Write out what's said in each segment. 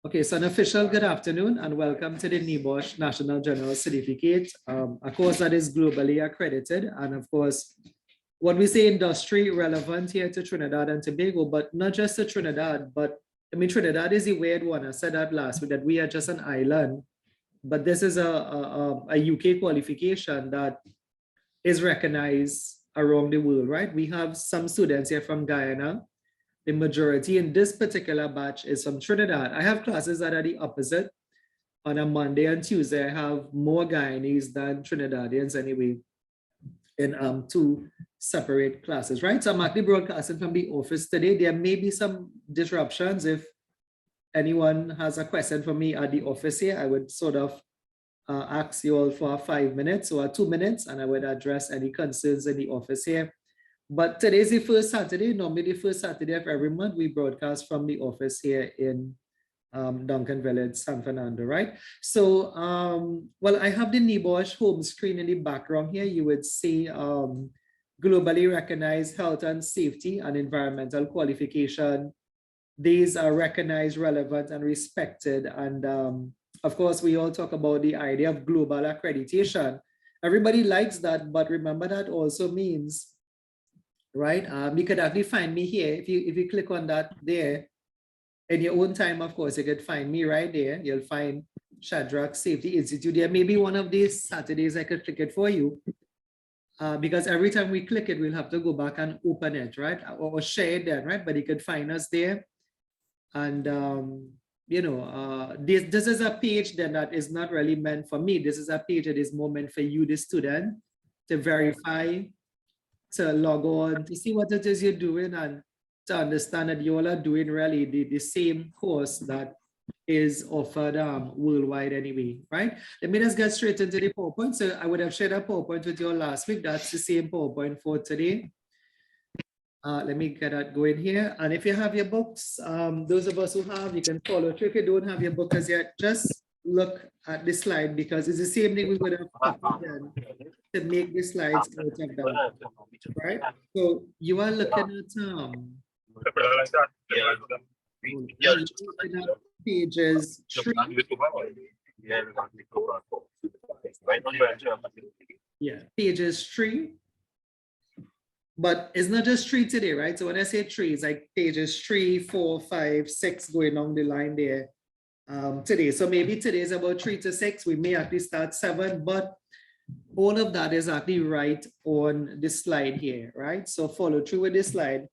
Okay, so an official good afternoon and welcome to the NEBOSH National General Certificate, a course that is globally accredited. And of course, what we say industry relevant here to Trinidad and Tobago, but not just to Trinidad, but I mean, Trinidad is a weird one. I said that last week that we are just an island, but this is a UK qualification that is recognized around the world, right? We have some students here from Guyana. The majority in this particular batch is from Trinidad. I have classes that are the opposite. On a Monday and Tuesday, I have more Guyanese than Trinidadians anyway in two separate classes, right? So I'm actually broadcasting from the office today. There may be some disruptions. If anyone has a question for me at the office here, I would sort of ask you all for 5 minutes or 2 minutes, and I would address any concerns in the office here. But today's the first Saturday. Normally the first Saturday of every month, we broadcast from the office here in Duncan Village, San Fernando, right? So, well, I have the NEBOSH home screen in the background here. You would see globally recognized health and safety and environmental qualification. These are recognized, relevant, and respected. And of course, we all talk about the idea of global accreditation. Everybody likes that, but remember that also means, right? You could actually find me here. If you click on that there, in your own time, of course, you could find me right there. You'll find Shadrach Safety Institute. There may be one of these Saturdays I could click it for you. Because every time we click it, we'll have to go back and open it, right? Or share it then, right? But you could find us there. And you know, this is a page then that is not really meant for me. This is a page that is more meant for you, the student, to verify, to log on, to see what it is you're doing, and to understand that you all are doing really the same course that is offered worldwide anyway, right? Let me just get straight into the PowerPoint. So I would have shared a PowerPoint with you last week. That's the same PowerPoint for today. Let me get that going here. And if you have your books, those of us who have, you can follow through. If you don't have your book as yet, just look at the slide because it's the same thing we would have done to make the slides out of that, right? So you are looking at pages 3. Yeah, pages 3. But it's not just 3 today, right? So when I say 3, it's like pages 3, 4, 5, 6 going along the line there today. So maybe today is about 3 to 6. We may actually start 7, but all of that is actually right on this slide here, right? So follow through with this slide.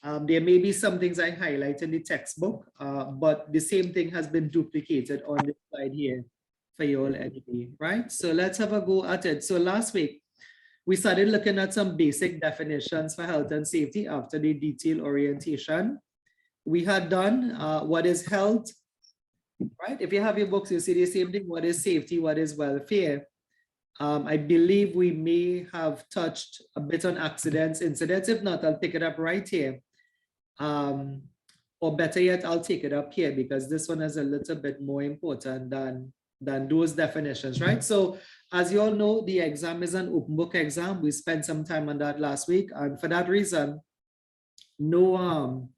There may be some things I highlight in the textbook, but the same thing has been duplicated on this slide here for you all anyway, right? So let's have a go at it. So last week, we started looking at some basic definitions for health and safety after the detailed orientation. We had done what is health, right? If you have your books, you see the same thing. What is safety? What is welfare? I believe we may have touched a bit on accidents, incidents. If not, I'll pick it up right here. Or better yet, I'll take it up here because this one is a little bit more important than those definitions, right? So as you all know, the exam is an open book exam. We spent some time on that last week. And for that reason, no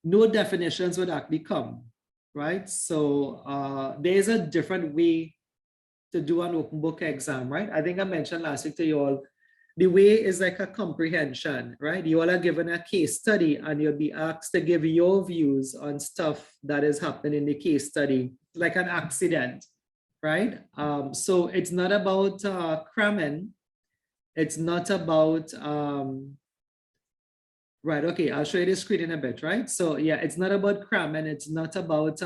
definitions would actually come, right? So there's a different way to do an open book exam, right? I think I mentioned last week to you all, the way is like a comprehension, right? You all are given a case study and you'll be asked to give your views on stuff that is happening in the case study, like an accident, right? So it's not about cramming. It's not about, right, okay, I'll show you the screen in a bit, right? So yeah, it's not about cramming. It's not about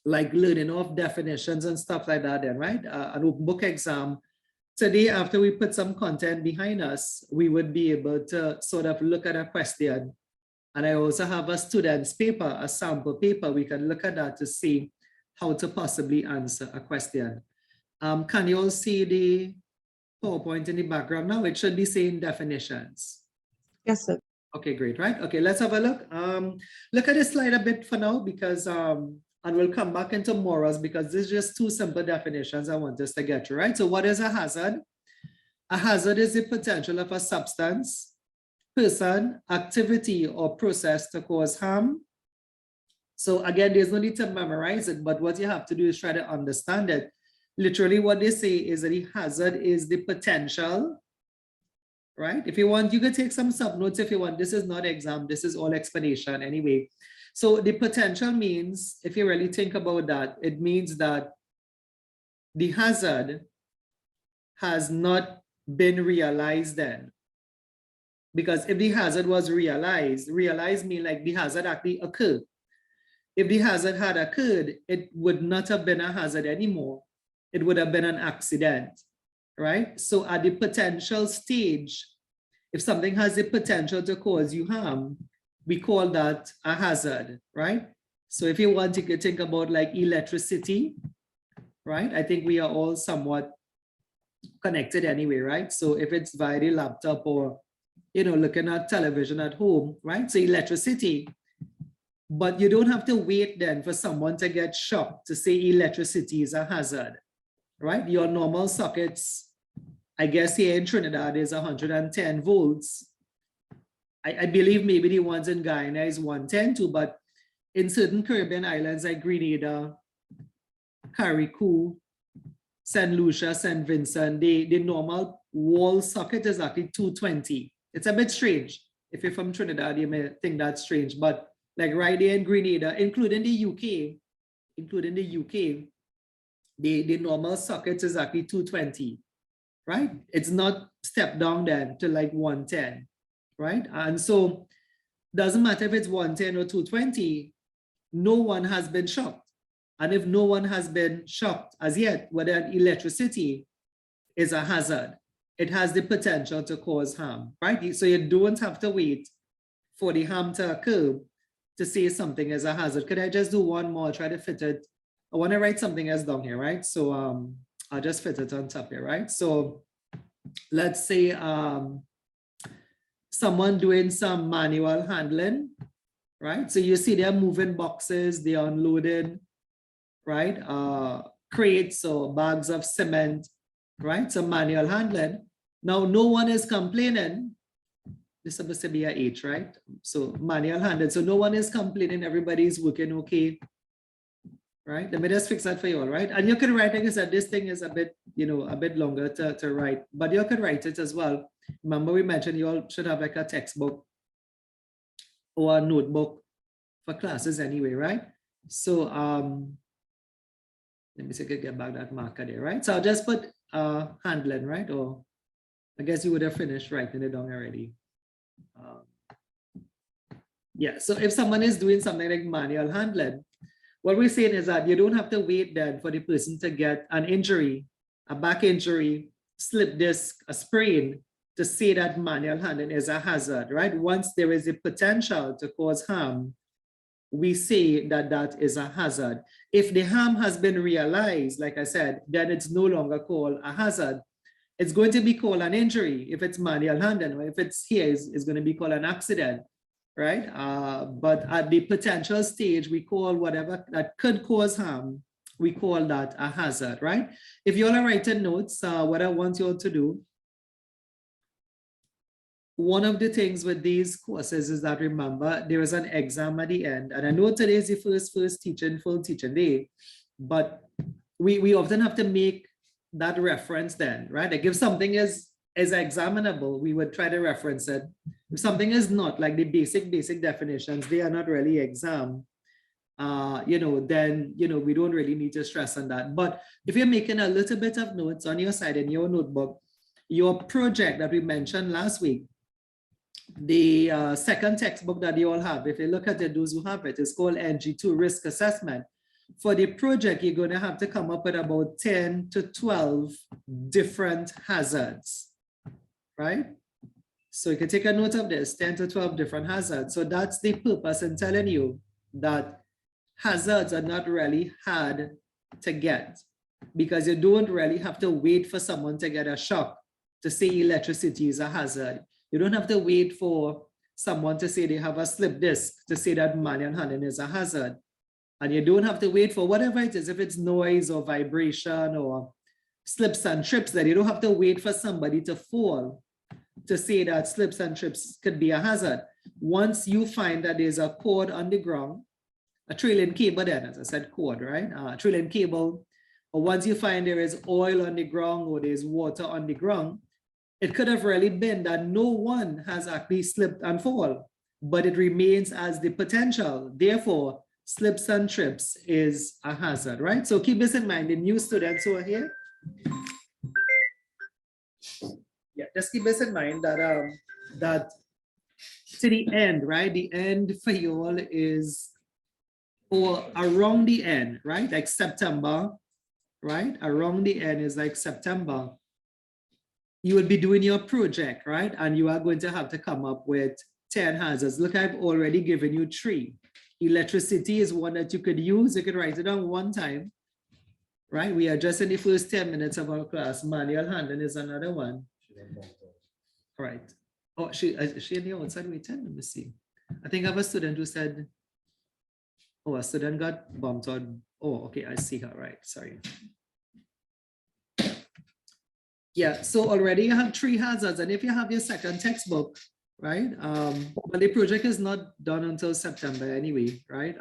like learning off definitions and stuff like that then, right? An open book exam. Today, after we put some content behind us, we would be able to sort of look at a question. And I also have a student's paper, a sample paper. We can look at that to see how to possibly answer a question. Can you all see the PowerPoint in the background now? It should be saying definitions. Yes, sir. Okay, great, right? Okay, let's have a look. Look at this slide a bit for now because, and we'll come back into morals because this is just 2 simple definitions I want us to get through, right? So what is a hazard? A hazard is the potential of a substance, person, activity, or process to cause harm, So again, there's no need to memorize it, but what you have to do is try to understand it. Literally what they say is that the hazard is the potential, right? If you want, you can take some sub notes if you want. This is not exam, this is all explanation anyway. So the potential means, if you really think about that, it means that the hazard has not been realized then. Because if the hazard was realized means like the hazard actually occurred. If the hazard had occurred, it would not have been a hazard anymore. It would have been an accident, right? So at the potential stage, if something has the potential to cause you harm, we call that a hazard, right? So if you want to think about like electricity, right? I think we are all somewhat connected anyway, right? So if it's via the laptop or, you know, looking at television at home, right? So electricity, but you don't have to wait then for someone to get shocked to say electricity is a hazard, right? Your normal sockets, I guess here in Trinidad is 110 volts. I believe maybe the ones in Guyana is 110 too, but in certain Caribbean islands like Grenada, Carriacou, St. Lucia, St. Vincent, the normal wall socket is actually 220. It's a bit strange. If you're from Trinidad, you may think that's strange, but like right there in Grenada, including the UK, the normal socket is actually 220, right? It's not stepped down then to like 110, right? And so doesn't matter if it's 110 or 220, no one has been shocked. And if no one has been shocked as yet, whether electricity is a hazard, it has the potential to cause harm, right? So you don't have to wait for the harm to occur to say something is a hazard. Could I just do one more, try to fit it? I want to write something else down here, right? So I'll just fit it on top here, right? So let's say someone doing some manual handling, right? So you see they're moving boxes, they're unloading, right? Crates or bags of cement, right? So manual handling. Now, no one is complaining. This is supposed to be a H, right? So manual handling. So no one is complaining. Everybody's working okay, right? Let me just fix that for you all, right? And you can write, like I said, this thing is a bit, you know, a bit longer to write, but you can write it as well. Remember we mentioned you all should have like a textbook or a notebook for classes anyway, right? So let me see if I can get back that marker there, right? So I'll just put handling, right? Or I guess you would have finished writing it down already. Yeah, so if someone is doing something like manual handling, what we're saying is that you don't have to wait then for the person to get an injury, a back injury, slip disc, a sprain, to say that manual handling is a hazard, right? Once there is a potential to cause harm, we say that that is a hazard. If the harm has been realized, like I said, then it's no longer called a hazard. It's going to be called an injury if it's manual handling, or if it's here, it's going to be called an accident, right? But at the potential stage, we call whatever that could cause harm, we call that a hazard, right? If you all are writing notes, what I want you all to do, one of the things with these courses is that, remember, there is an exam at the end. And I know today is the full teaching day, but we often have to make that reference then, right? Like if something is examinable, we would try to reference it. If something is not, like the basic definitions, they are not really exam, you know, then, you know, we don't really need to stress on that. But if you're making a little bit of notes on your side in your notebook, your project that we mentioned last week, the second textbook that you all have, if you look at it, those who have it, it's called NG2 Risk Assessment. For the project, you're going to have to come up with about 10 to 12 different hazards, right? So you can take a note of this, 10 to 12 different hazards. So that's the purpose in telling you that hazards are not really hard to get, because you don't really have to wait for someone to get a shock to say electricity is a hazard. You don't have to wait for someone to say they have a slip disc to say that manual handling is a hazard. And you don't have to wait for whatever it is, if it's noise or vibration or slips and trips, that you don't have to wait for somebody to fall to say that slips and trips could be a hazard. Once you find that there's a cord on the ground a trailing cable then, as I said, cord, right? Trailing cable, or once you find there is oil on the ground or there's water on the ground, it could have really been that no one has actually slipped and fall, but it remains as the potential. Therefore, slips and trips is a hazard, right? So keep this in mind, the new students who are here. Yeah, just keep this in mind that that to the end, right? The end for you all is, or around the end, right? Like September, right? Around the end is like September. You will be doing your project, right? And you are going to have to come up with 10 hazards. Look, I've already given you 3. Electricity is one that you could use. You could write it down one time, right? We are just in the first 10 minutes of our class. Manual handling is another one. All right. Oh, is she in the outside waiting? Let me see. I think I have a student who said, oh, a student got bumped on. Oh, okay, I see her, right, sorry. Yeah, so already you have 3 hazards, and if you have your second textbook, right, well, the project is not done until September anyway, right?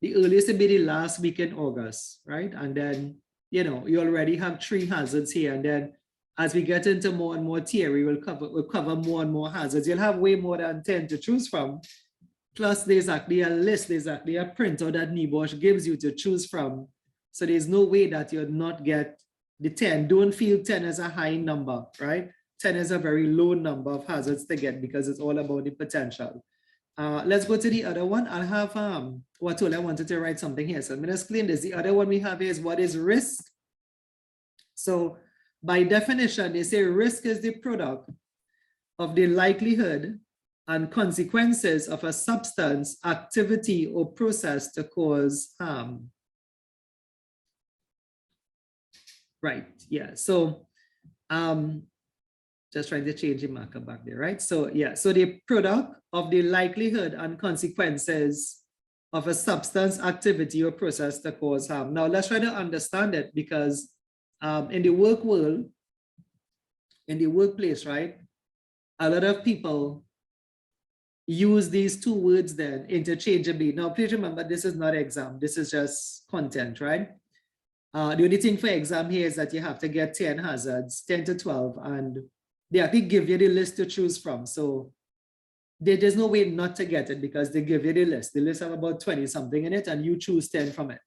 The earliest will be the last week in August, right? And then, you know, you already have 3 hazards here, and then as we get into more and more theory, we'll cover more and more hazards. You'll have way more than 10 to choose from. Plus, there's actually a list, there's actually a printout that NIBOSH gives you to choose from. So there's no way that you'll not get the 10. Don't feel 10 as a high number, right? 10 is a very low number of hazards to get because it's all about the potential. Let's go to the other one. I'll have, Watol, I wanted to write something here. So I'm gonna explain this. The other one we have is what is risk? So by definition, they say risk is the product of the likelihood and consequences of a substance, activity, or process to cause harm. Right, yeah, so just trying to change the marker back there, right? So yeah, so the product of the likelihood and consequences of a substance, activity, or process to cause harm. Now let's try to understand it, because in the work world, in the workplace, right, a lot of people use these 2 words then interchangeably. Now, please remember, this is not exam. This is just content, right? The only thing for exam here is that you have to get 10 hazards, 10 to 12, and they actually give you the list to choose from. So there's no way not to get it because they give you the list. The list have about 20 something in it, and you choose 10 from it,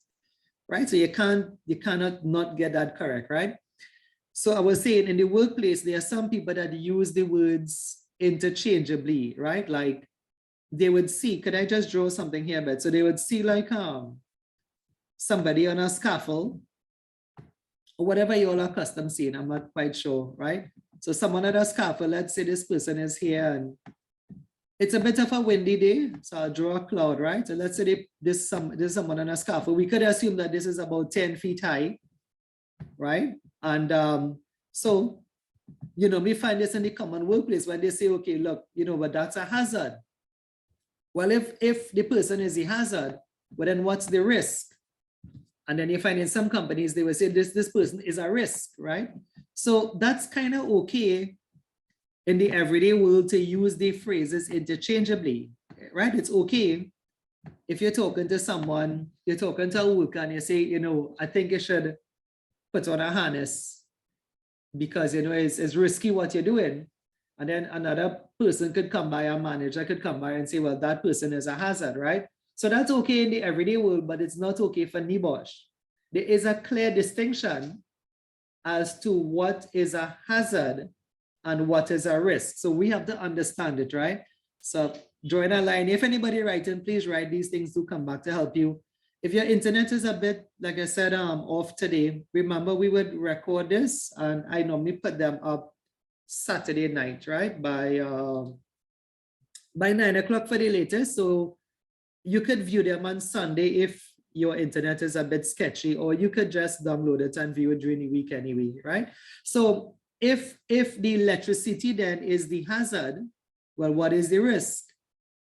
right? So you cannot not get that correct, right? So I was saying in the workplace, there are some people that use the words interchangeably, right? Like they would see, could I just draw something here, but so they would see like somebody on a scaffold or whatever you all are accustomed seeing, I'm not quite sure, right? So someone on a scaffold, let's say this person is here and it's a bit of a windy day, so I'll draw a cloud, right? So let's say there's someone on a scaffold. We could assume that this is about 10 feet high, right? And so, you know, we find this in the common workplace when they say, okay, look, you know, but that's a hazard. Well, if the person is a hazard, well, then what's the risk? And then you find in some companies, they will say this person is a risk, right? So that's kind of okay in the everyday world to use the phrases interchangeably, right? It's okay if you're talking to someone, you're talking to a worker and you say, you know, I think you should put on a harness because, you know, it's risky what you're doing. And then another person could come by, a manager could come by and say, well, that person is a hazard, right? So that's okay in the everyday world, but it's not okay for NIBOSH. There is a clear distinction as to what is a hazard and what is a risk. So we have to understand it, right? So drawing a line, if anybody writing, please write these things to come back to help you. If your internet is a bit, like I said, off today, remember we would record this and I normally put them up Saturday night, right? By 9 o'clock for the latest. So you could view them on Sunday if your internet is a bit sketchy, or you could just download it and view it during the week anyway, right? So if the electricity then is the hazard, well, what is the risk?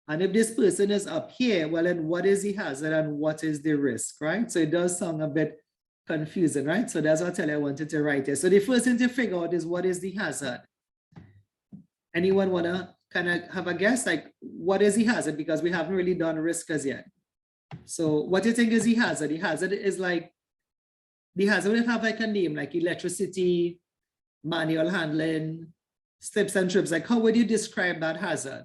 And if this person is up here, well, then what is the hazard and what is the risk, right? So it does sound a bit confusing, right? So that's what I wanted to write here. So the first thing to figure out is what is the hazard? Anyone wanna kind of have a guess, like what is the hazard? Because we haven't really done risk as yet. So what do you think is the hazard? The hazard is like, the hazard would have like a name, like electricity, manual handling, slips and trips. Like, how would you describe that hazard?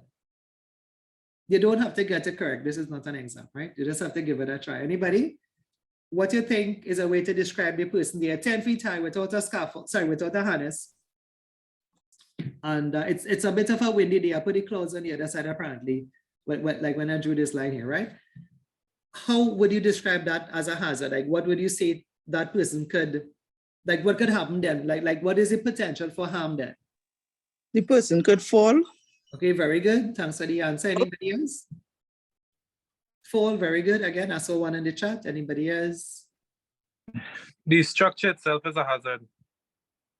You don't have to get it correct. This is not an exam, right? You just have to give it a try. Anybody? What do you think is a way to describe the person? They are 10 feet high without a scaffold, sorry, without a harness. And it's a bit of a windy day. I put the clouds on the other side apparently, like when I drew this line here, right? How would you describe that as a hazard? Like, what would you say that person could, like, what could happen then? Like what is the potential for harm then? The person could fall. Okay, very good. Thanks for the answer. Anybody else? Fall, very good. Again, I saw one in the chat. Anybody else? The structure itself is a hazard.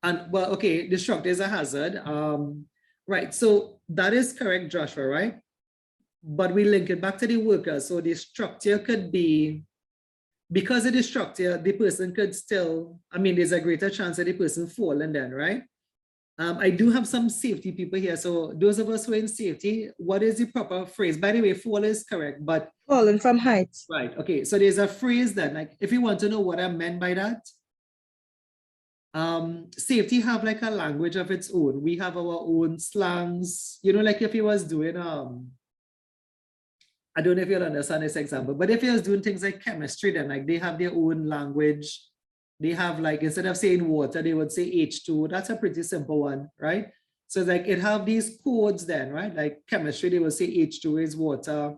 And well, okay, the structure is a hazard. Right, so that is correct, Joshua, right? But we link it back to the workers. So the structure could be, because of the structure, the person could still, I mean, there's a greater chance that the person falling then, right? I do have some safety people here. So those of us who are in safety, what is the proper phrase? By the way, fall is correct, but Falling from heights. right. Okay. So there's a phrase then, like, if you want to know what I meant by that, safety have like a language of its own. We have our own slangs, you know, like if you was doing, I don't know if you'll understand this example, but if you was doing things like chemistry, then like they have their own language. They have like, instead of saying water, they would say H2. That's a pretty simple one, right? So like it have these codes then, right? Like chemistry, they will say H2 is water.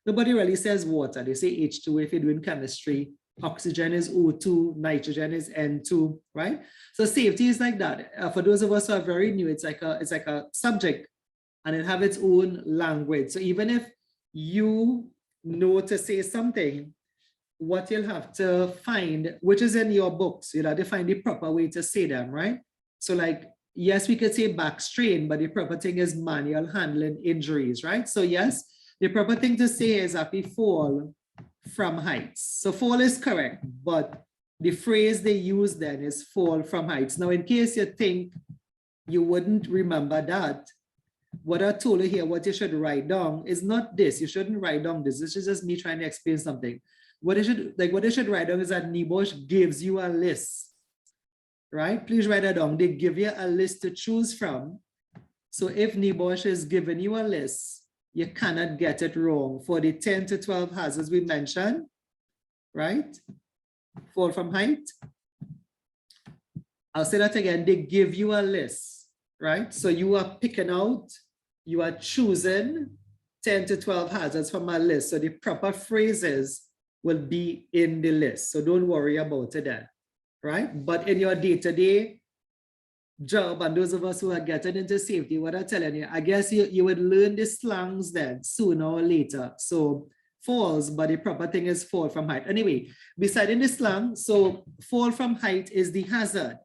Nobody really says water. They say H2 if you're doing chemistry. Oxygen is O2, nitrogen is N2, right? So safety is like that. For those of us who are very new, it's like a subject and it have its own language. So even if you know to say something, what you'll have to find, which is in your books, you'll have to find the proper way to say them, right? So like, yes, we could say back strain, but the proper thing is manual handling injuries, right? So yes, the proper thing to say is actually fall from heights. So fall is correct, but the phrase they use then is fall from heights. Now, in case you think you wouldn't remember that, what I told you here, what you should write down is not this. You shouldn't write down this. This is just me trying to explain something. What you should write down is that NIBOSH gives you a list, right? Please write that down. They give you a list to choose from. So if NIBOSH is giving you a list, you cannot get it wrong for the 10 to 12 hazards we mentioned, right? Fall from height. I'll say that again. They give you a list, right? So you are picking out, you are choosing 10 to 12 hazards from a list. So the proper phrases will be in the list. So don't worry about it then, right? But in your day-to-day job, and those of us who are getting into safety, what I'm telling you, I guess you would learn the slangs then sooner or later. So falls, but the proper thing is fall from height. Anyway, beside in the slang, so fall from height is the hazard.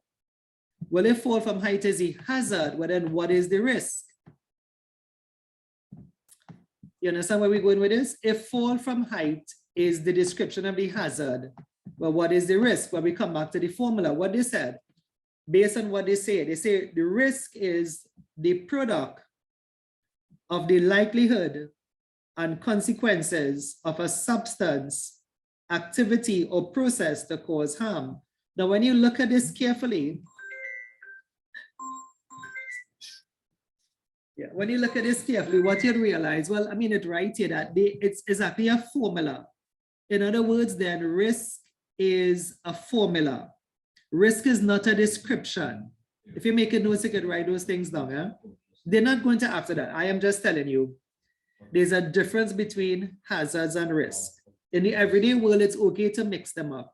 Well, if fall from height is the hazard, well then what is the risk? You understand where we're going with this? If fall from height is the description of the hazard, well, what is the risk? Well, we come back to the formula, what they said. Based on what they say the risk is the product of the likelihood and consequences of a substance, activity, or process to cause harm. Now, when you look at this carefully, when you look at this carefully, what you realize, well, I mean, it right here that it's exactly a formula. In other words, then risk is a formula. Risk is not a description. If you make a note, you can write those things down. Yeah? They're not going to after that. I am just telling you, there's a difference between hazards and risk. In the everyday world, it's okay to mix them up,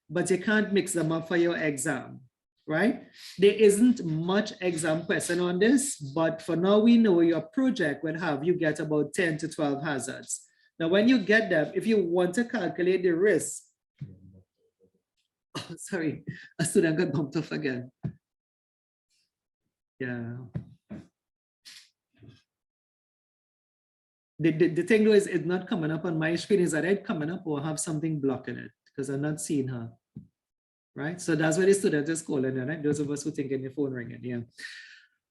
but you can't mix them up for your exam, right? There isn't much exam question on this, but for now we know your project will have you get about 10 to 12 hazards. Now, when you get them, if you want to calculate the risk, oh, sorry, a student got bumped off again. Yeah. The thing though is it's not coming up on my screen. Is that it coming up or have something blocking it? Because I'm not seeing her. Right? So that's why the student is calling it, right? Those of us who think in your phone ringing, yeah.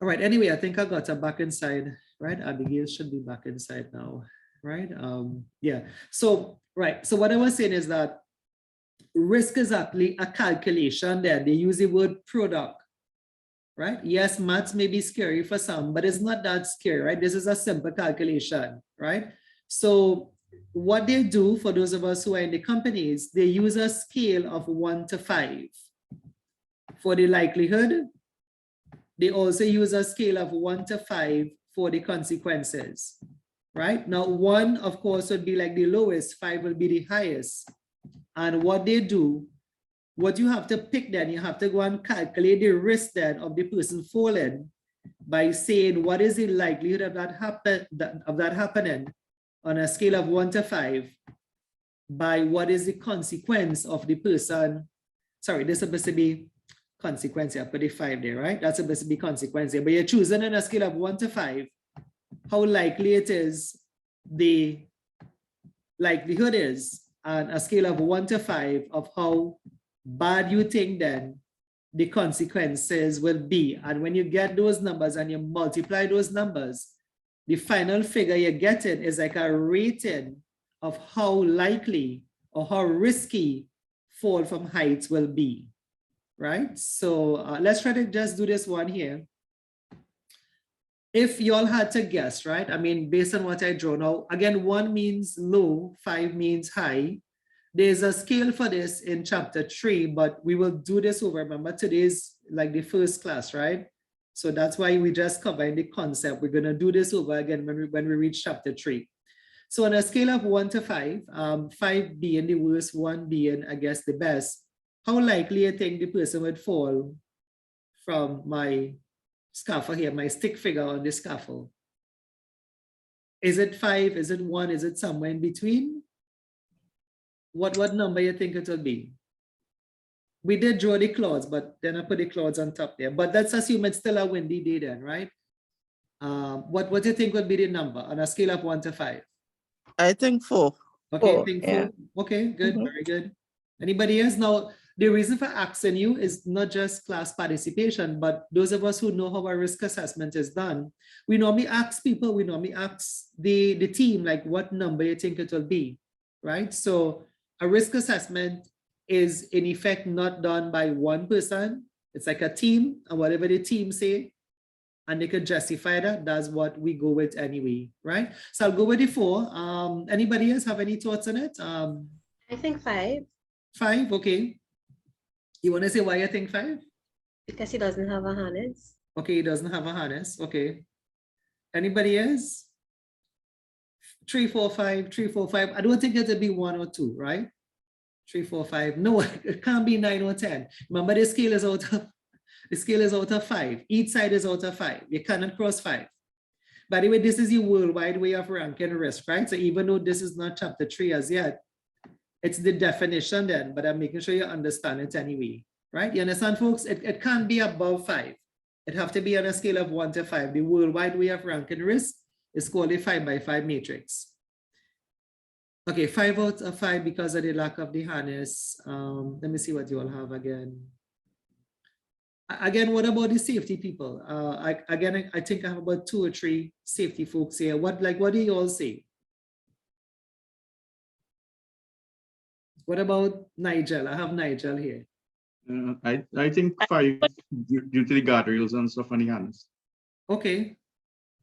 All right, anyway, I think I got her back inside, right? Abigail should be back inside now, right? Yeah, so, right. So what I was saying is that risk is actually a calculation there. They use the word product, right? Yes, maths may be scary for some, but it's not that scary, right? This is a simple calculation, right? So what they do for those of us who are in the companies, they use a scale of 1 to 5 for the likelihood. They also use a scale of 1 to 5 for the consequences, right? Now, 1, of course, would be like the lowest, 5 will be the highest. And what they do, what you have to pick then, you have to go and calculate the risk then of the person falling by saying what is the likelihood of that happening on a scale of 1 to 5 by what is the consequence of the person. Sorry, this is supposed to be consequence. I put the 5 there, right? That's supposed to be consequence there. But you're choosing on a scale of 1 to 5 how likely it is, the likelihood is, and a scale of 1 to 5 of how bad you think then the consequences will be. And when you get those numbers and you multiply those numbers, the final figure you're getting is like a rating of how likely or how risky fall from heights will be, right? So let's try to just do this one here. If y'all had to guess, right? I mean, based on what I draw now, again, 1 means low, 5 means high. There's a scale for this in chapter 3, but we will do this over. Remember, today's like the first class, right? So that's why we just covered the concept. We're gonna do this over again when we reach chapter 3. So on a scale of 1 to 5, 5 being the worst, 1 being, I guess, the best, how likely I think the person would fall from my scaffold here, my stick figure on the scaffold? Is it 5? Is it 1? Is it somewhere in between? What number you think it will be? We did draw the clouds, but then I put the clouds on top there. But let's assume it's still a windy day then, right? What do you think would be the number on a scale of 1 to 5? I think 4. Okay, 4, think yeah. 4. Okay, good, Mhm. very good. Anybody else? Now, the reason for asking you is not just class participation, but those of us who know how our risk assessment is done, we normally ask people, we normally ask the team, like, what number you think it will be, right? So a risk assessment is in effect not done by one person. It's like a team, and whatever the team say, and they could justify that, that's what we go with anyway, right? So I'll go with the 4. Anybody else have any thoughts on it? I think 5 5, okay. You want to say why you think 5? because he doesn't have a harness. Okay, he doesn't have a harness, okay. Anybody else? 3, 4, 5, 3, 4, 5. I don't think it'll be 1 or 2, right? 3, 4, 5. No, it can't be 9 or 10. Remember, the scale is out of 5. Each side is out of 5. You cannot cross 5. By the way, this is the worldwide way of ranking risk, right? So even though this is not chapter 3 as yet, it's the definition then, but I'm making sure you understand it anyway, right? You understand, folks? It can't be above 5. It have to be on a scale of 1 to 5. The worldwide way of ranking risk is called a 5 by 5 matrix. Okay, 5 out of 5 because of the lack of the harness. Let me see what you all have again. Again, what about the safety people? I think I have about 2 or 3 safety folks here. What do you all say? What about Nigel? I have Nigel here. I think 5 due to the guardrails and stuff on the hands. Okay,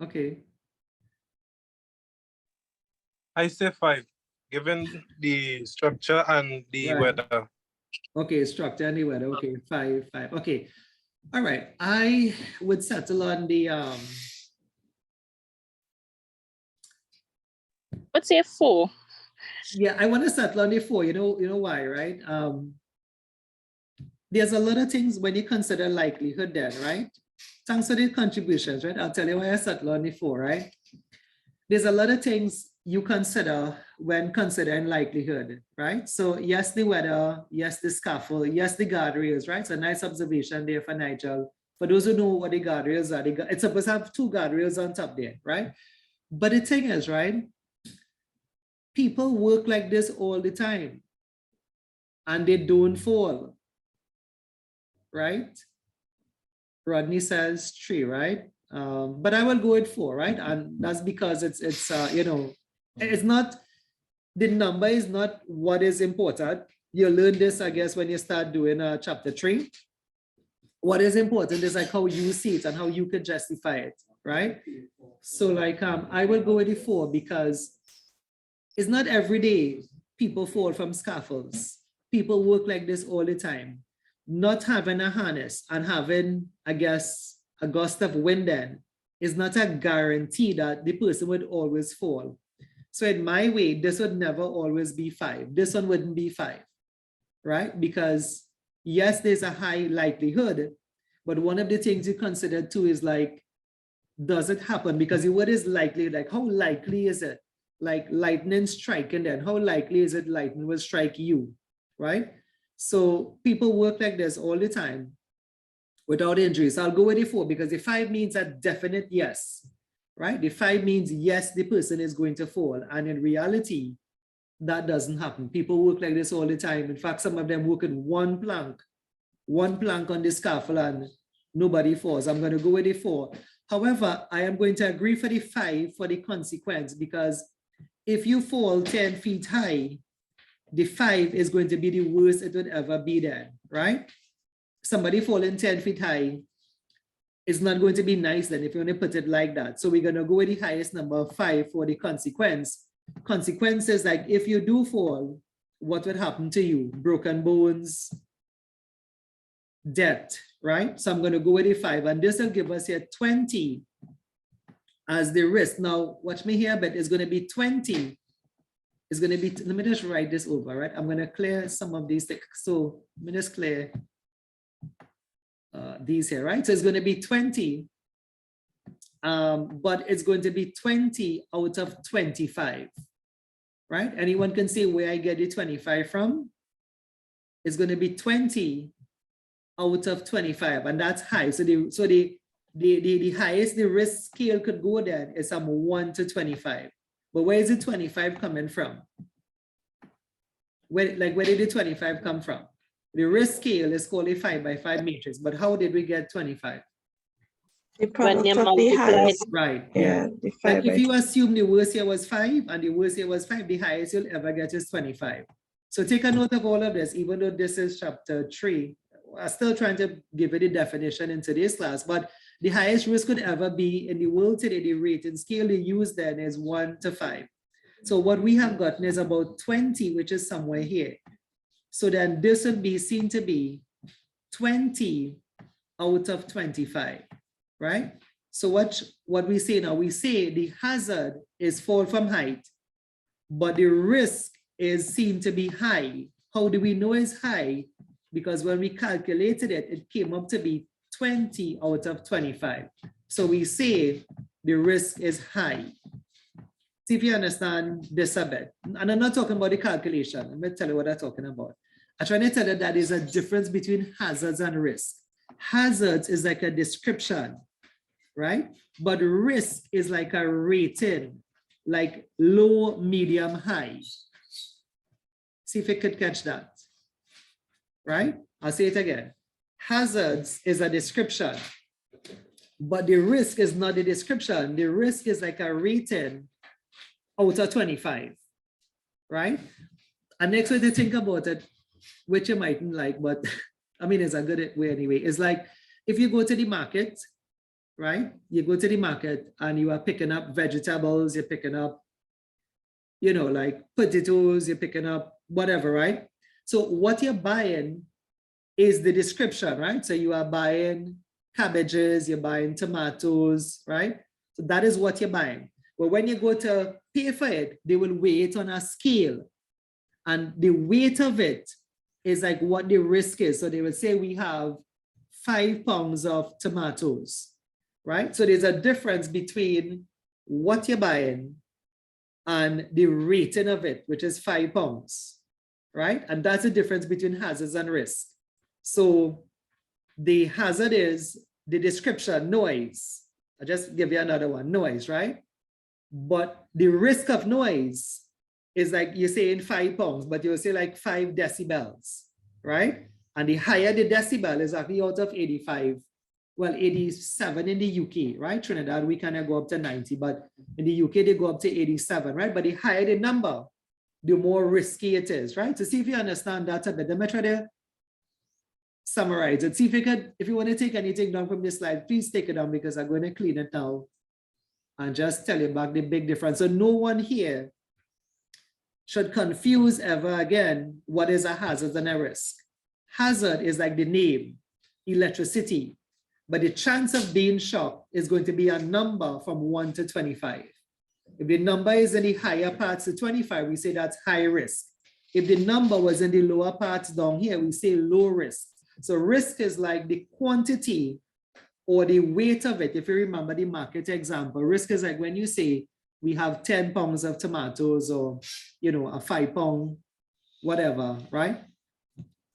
okay. I say 5, given the structure and the Right. weather. Okay, structure and the weather. Okay, 5, 5. Okay. All right. I would settle on the Let's say 4. yeah, I want to settle on the 4. You know why, right? There's a lot of things when you consider likelihood then, right? Thanks for the contributions, right? I'll tell you why I settle on the 4, right? There's a lot of things you consider when considering likelihood, right? So yes, the weather, yes, the scaffold, yes, the guardrails, right? So nice observation there for Nigel. For those who know what the guardrails are, it's supposed to have 2 guardrails on top there, right? But the thing is, right? People work like this all the time and they don't fall, right? Rodney says 3, right? But I will go with 4, right? And that's because it's It's not, the number is not what is important. You learn this, I guess, when you start doing chapter 3. What is important is like how you see it and how you can justify it, right? So like I will go with the 4 because it's not every day people fall from scaffolds. People work like this all the time. Not having a harness and having, I guess, a gust of wind then is not a guarantee that the person would always fall. So in my way, this would never always be 5. This one wouldn't be 5, right? Because yes, there's a high likelihood, but one of the things you consider too is like, does it happen? Because the word is likely, like how likely is it? Like lightning striking then, how likely is it lightning will strike you, right? So people work like this all the time without injuries. So I'll go with the 4 because the 5 means a definite yes, right? The 5 means yes, the person is going to fall. And in reality, that doesn't happen. People work like this all the time. In fact, some of them work in one plank on the scaffold and nobody falls. I'm going to go with the 4. However, I am going to agree for the 5 for the consequence, because if you fall 10 feet high, the 5 is going to be the worst it would ever be then, right? Somebody falling 10 feet high is not going to be nice then if you want to put it like that. So we're going to go with the highest number, 5, for the consequence. Consequences like if you do fall, what would happen to you? Broken bones, death, right? So I'm going to go with the 5, and this will give us here 20 as the risk. Now, watch me here, but it's going to be 20. It's going to be, let me just write this over, right? I'm going to clear some of these things. So let me just clear these here, right? So it's going to be 20, but it's going to be 20 out of 25, right? Anyone can say where I get the 25 from? It's going to be 20 out of 25, and that's high. So the highest the risk scale could go then is 1 to 25. But where is the 25 coming from? Where did the 25 come from? The risk scale is called a 5 by 5 matrix, but how did we get 25? The product you of the multiply highest. Right. Yeah, the 5 Like if by you assume the worst here was 5 and the worst here was 5, the highest you'll ever get is 25. So take a note of all of this, even though this is chapter 3. I'm still trying to give it a definition in today's class, but the highest risk could ever be in the world today, the rating scale they use then is 1 to 5. So what we have gotten is about 20, which is somewhere here. So then this would be seen to be 20 out of 25, right? So what we say now, we say the hazard is fall from height, but the risk is seen to be high. How do we know it's high? Because when we calculated it, it came up to be 20 out of 25. So we say the risk is high. See if you understand this a bit. And I'm not talking about the calculation. I'm going to tell you what I'm talking about. I'm trying to tell you that there's a difference between hazards and risk. Hazards is like a description, right? But risk is like a rating, like low, medium, high. See if you could catch that, right? I'll say it again. Hazards is a description, but the risk is not the description. The risk is like a rating out of 25, right? And next way to think about it, which you mightn't like, but I mean, it's a good way anyway. It's like if you go to the market, right? You go to the market and you are picking up vegetables, you're picking up, like potatoes, you're picking up whatever, right? So what you're buying is the description, right? So you are buying cabbages, you're buying tomatoes, right? So that is what you're buying. But when you go to pay for it, they will weigh it on a scale. And the weight of it is like what the risk is. So they will say we have 5 pounds of tomatoes, right? So there's a difference between what you're buying and the rating of it, which is 5 pounds, right? And that's the difference between hazards and risk. So the hazard is the description, noise. I'll just give you another one, noise, right? But the risk of noise is like you say in 5 pounds, but you'll say like 5 decibels, right? And the higher the decibel is actually out of 85, well, 87 in the UK, right? Trinidad, we kind of go up to 90, but in the UK, they go up to 87, right? But the higher the number, the more risky it is, right? To see if you understand that a bit, let me try to summarize it. See if you could, if you want to take anything down from this slide, please take it down because I'm going to clean it now and just tell you about the big difference. So no one here should confuse ever again what is a hazard and a risk. Hazard is like the name, electricity, but the chance of being shocked is going to be a number from 1 to 25. If the number is in the higher parts of 25, we say that's high risk. If the number was in the lower parts down here, we say low risk. So risk is like the quantity or the weight of it. If you remember the market example, risk is like when you say we have 10 pounds of tomatoes or, you know, a 5 pound, whatever, right?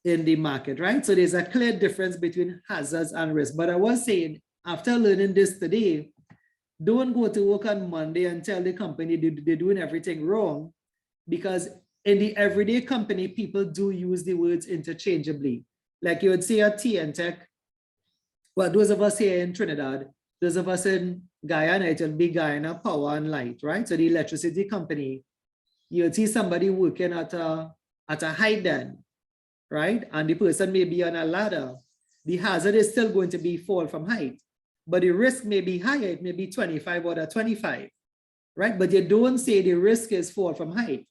In the market, right? So there's a clear difference between hazards and risk. But I was saying, after learning this today, don't go to work on Monday and tell the company they're doing everything wrong, because in the everyday company, people do use the words interchangeably. Like you would say at TNTech, well, those of us here in Trinidad, those of us in Guyana, it will be Guyana Power and Light, right? So the electricity company, you'll see somebody working at a height then, right? And the person may be on a ladder. The hazard is still going to be fall from height, but the risk may be higher. It may be 25 or 25, right? But you don't say the risk is fall from height,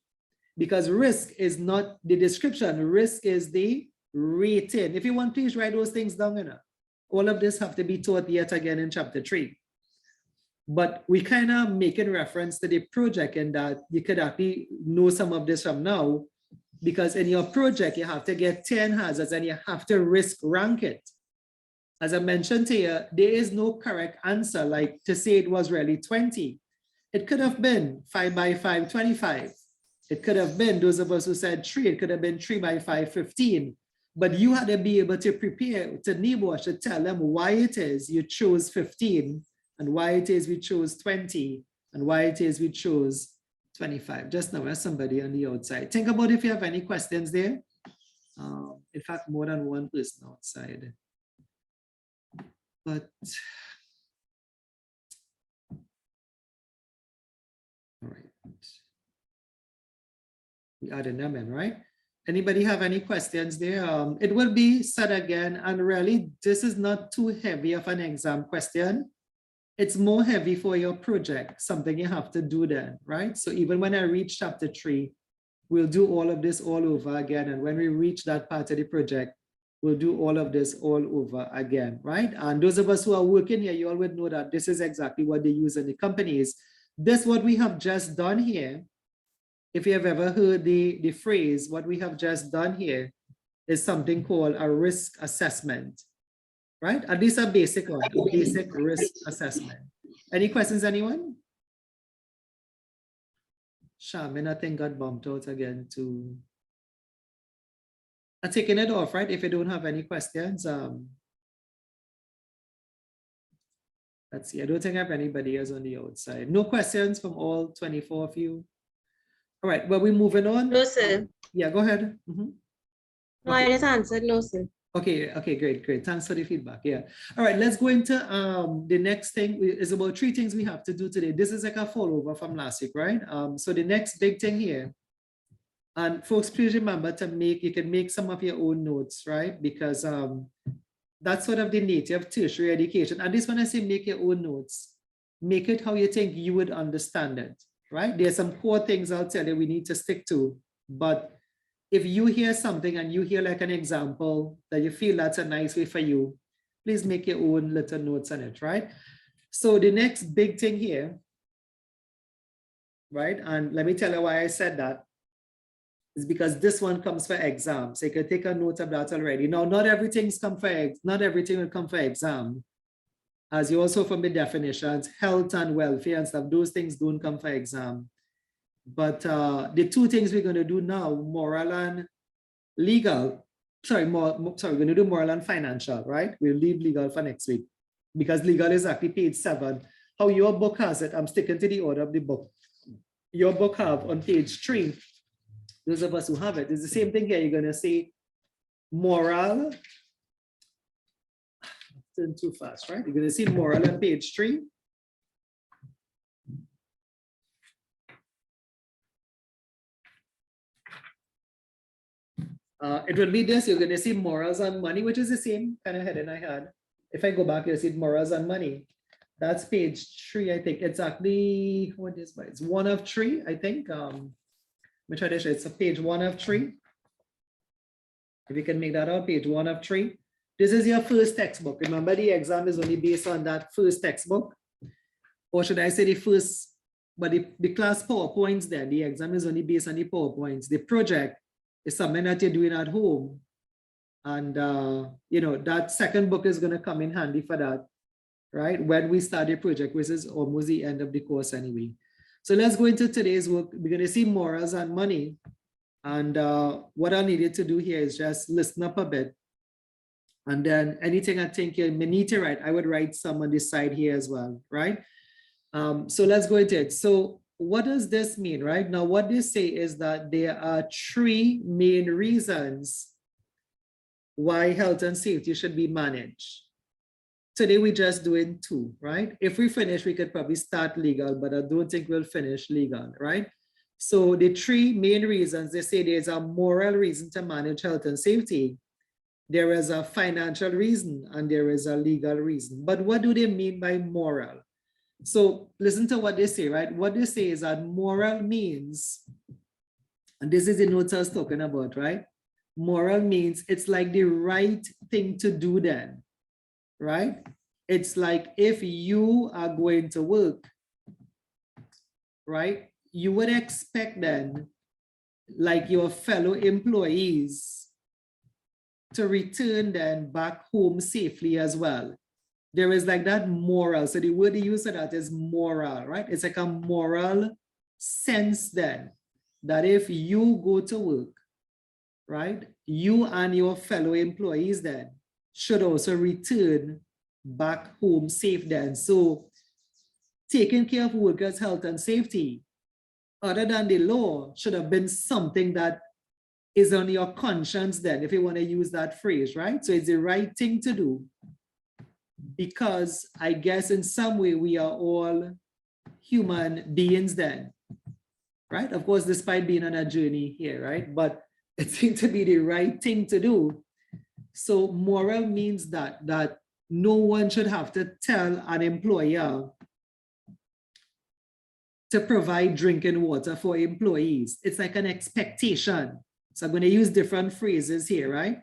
because risk is not the description. Risk is the rating. If you want, please write those things down. You know? All of this have to be taught yet again in chapter 3. But we kind of making reference to the project in that you could actually know some of this from now, because in your project, you have to get 10 hazards and you have to risk rank it. As I mentioned to you, there is no correct answer, like to say it was really 20. It could have been 5 by 5, 25. It could have been, those of us who said 3, it could have been 3 by 5, 15. But you had to be able to prepare to NEBOSH to tell them why it is you chose 15 and why it is we chose 20 and why it is we chose 25. Just now, as somebody on the outside. Think about if you have any questions there. In fact, more than one person outside. But, all right. We added them in, right? Anybody have any questions there? It will be said again, and really, this is not too heavy of an exam question. It's more heavy for your project, something you have to do then, right? So even when I reach chapter 3, we'll do all of this all over again. And when we reach that part of the project, we'll do all of this all over again, right? And those of us who are working here, you all would know that this is exactly what they use in the companies. This, what we have just done here, if you have ever heard the phrase, what we have just done here is something called a risk assessment, right? At least a basic one, a basic risk assessment. Any questions, anyone? Shaman, I think got bumped out again too. I'm taking it off, right? If you don't have any questions, let's see. I don't think I have anybody else on the outside. No questions from all 24 of you. All right, well, we're moving on. No, sir. Yeah, go ahead. Mhm. No, I just answered no, sir. Okay, great. Thanks for the feedback. Yeah. All right, let's go into the next thing is about 3 things we have to do today. This is like a follow-over from last week, right? So the next big thing here, and folks, please remember to you can make some of your own notes, right? Because that's sort of the nature of tertiary education. And this when I say make your own notes, make it how you think you would understand it, right? There's some core things I'll tell you we need to stick to, but if you hear something and you hear like an example that you feel that's a nice way for you, please make your own little notes on it, right? So the next big thing here, right? And let me tell you why I said that, is because this one comes for exam. So you can take a note of that already. Now, not everything will come for exam. As you also from the definitions, health and welfare and stuff, those things don't come for exam. But the 2 things we're going to do now, moral and legal, we're going to do moral and financial, right? We'll leave legal for next week because legal is actually page 7. How your book has it, I'm sticking to the order of the book. Your book have on page 3, those of us who have it, it's the same thing here. You're going to say moral, turn too fast, right? You're gonna see moral on page 3. It will be this, you're gonna see morals on money, which is the same kind of heading I had. If I go back, you'll see morals on money. That's page 3, I think. Exactly, what is it? It's 1 of 3, I think. Let me try to show. It's a page 1 of 3. If you can make that out, page 1 of 3. This is your first textbook. Remember, the exam is only based on that first textbook. Or should I say the first, but the class PowerPoints there, the exam is only based on the PowerPoints. The project is something that you're doing at home. And, you know, that second book is going to come in handy for that, right? When we start the project, which is almost the end of the course anyway. So let's go into today's work. We're going to see morals and money. And what I needed to do here is just listen up a bit. And then anything I think you may need to write, I would write some on this side here as well, right? So let's go into it. So what does this mean, right? Now, what they say is that there are 3 main reasons why health and safety should be managed. Today, we're just doing 2, right? If we finish, we could probably start legal, but I don't think we'll finish legal, right? So the 3 main reasons, they say there's a moral reason to manage health and safety. There is a financial reason and there is a legal reason. But what do they mean by moral? So listen to what they say, right? What they say is that moral means, and this is the notes I was talking about, right? Moral means it's like the right thing to do then, right? It's like if you are going to work, right? You would expect then, like your fellow employees, to return then back home safely as well. There is like that moral. So the word they use for that is moral, right? It's like a moral sense then that if you go to work, right, you and your fellow employees then should also return back home safe then. So taking care of workers' health and safety, other than the law, should have been something that is on your conscience then, if you want to use that phrase, right? So it's the right thing to do because I guess in some way we are all human beings then, right? Of course, despite being on a journey here, right? But it seems to be the right thing to do. So moral means that no one should have to tell an employer to provide drinking water for employees. It's like an expectation. So I'm going to use different phrases here, right?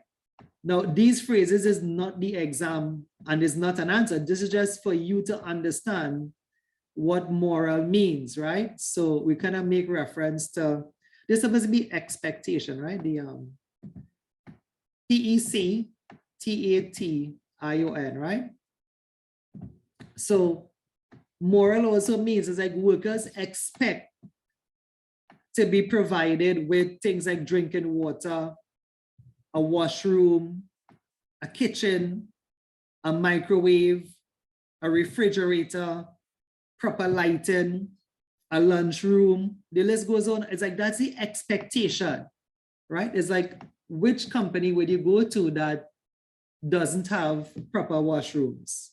Now, these phrases is not the exam and is not an answer. This is just for you to understand what moral means, right? So we kind of make reference to, this is supposed to be expectation, right? The PECTATION, right? So moral also means it's like workers expect to be provided with things like drinking water, a washroom, a kitchen, a microwave, a refrigerator, proper lighting, a lunchroom. The list goes on. It's like that's the expectation, right? It's like which company would you go to that doesn't have proper washrooms?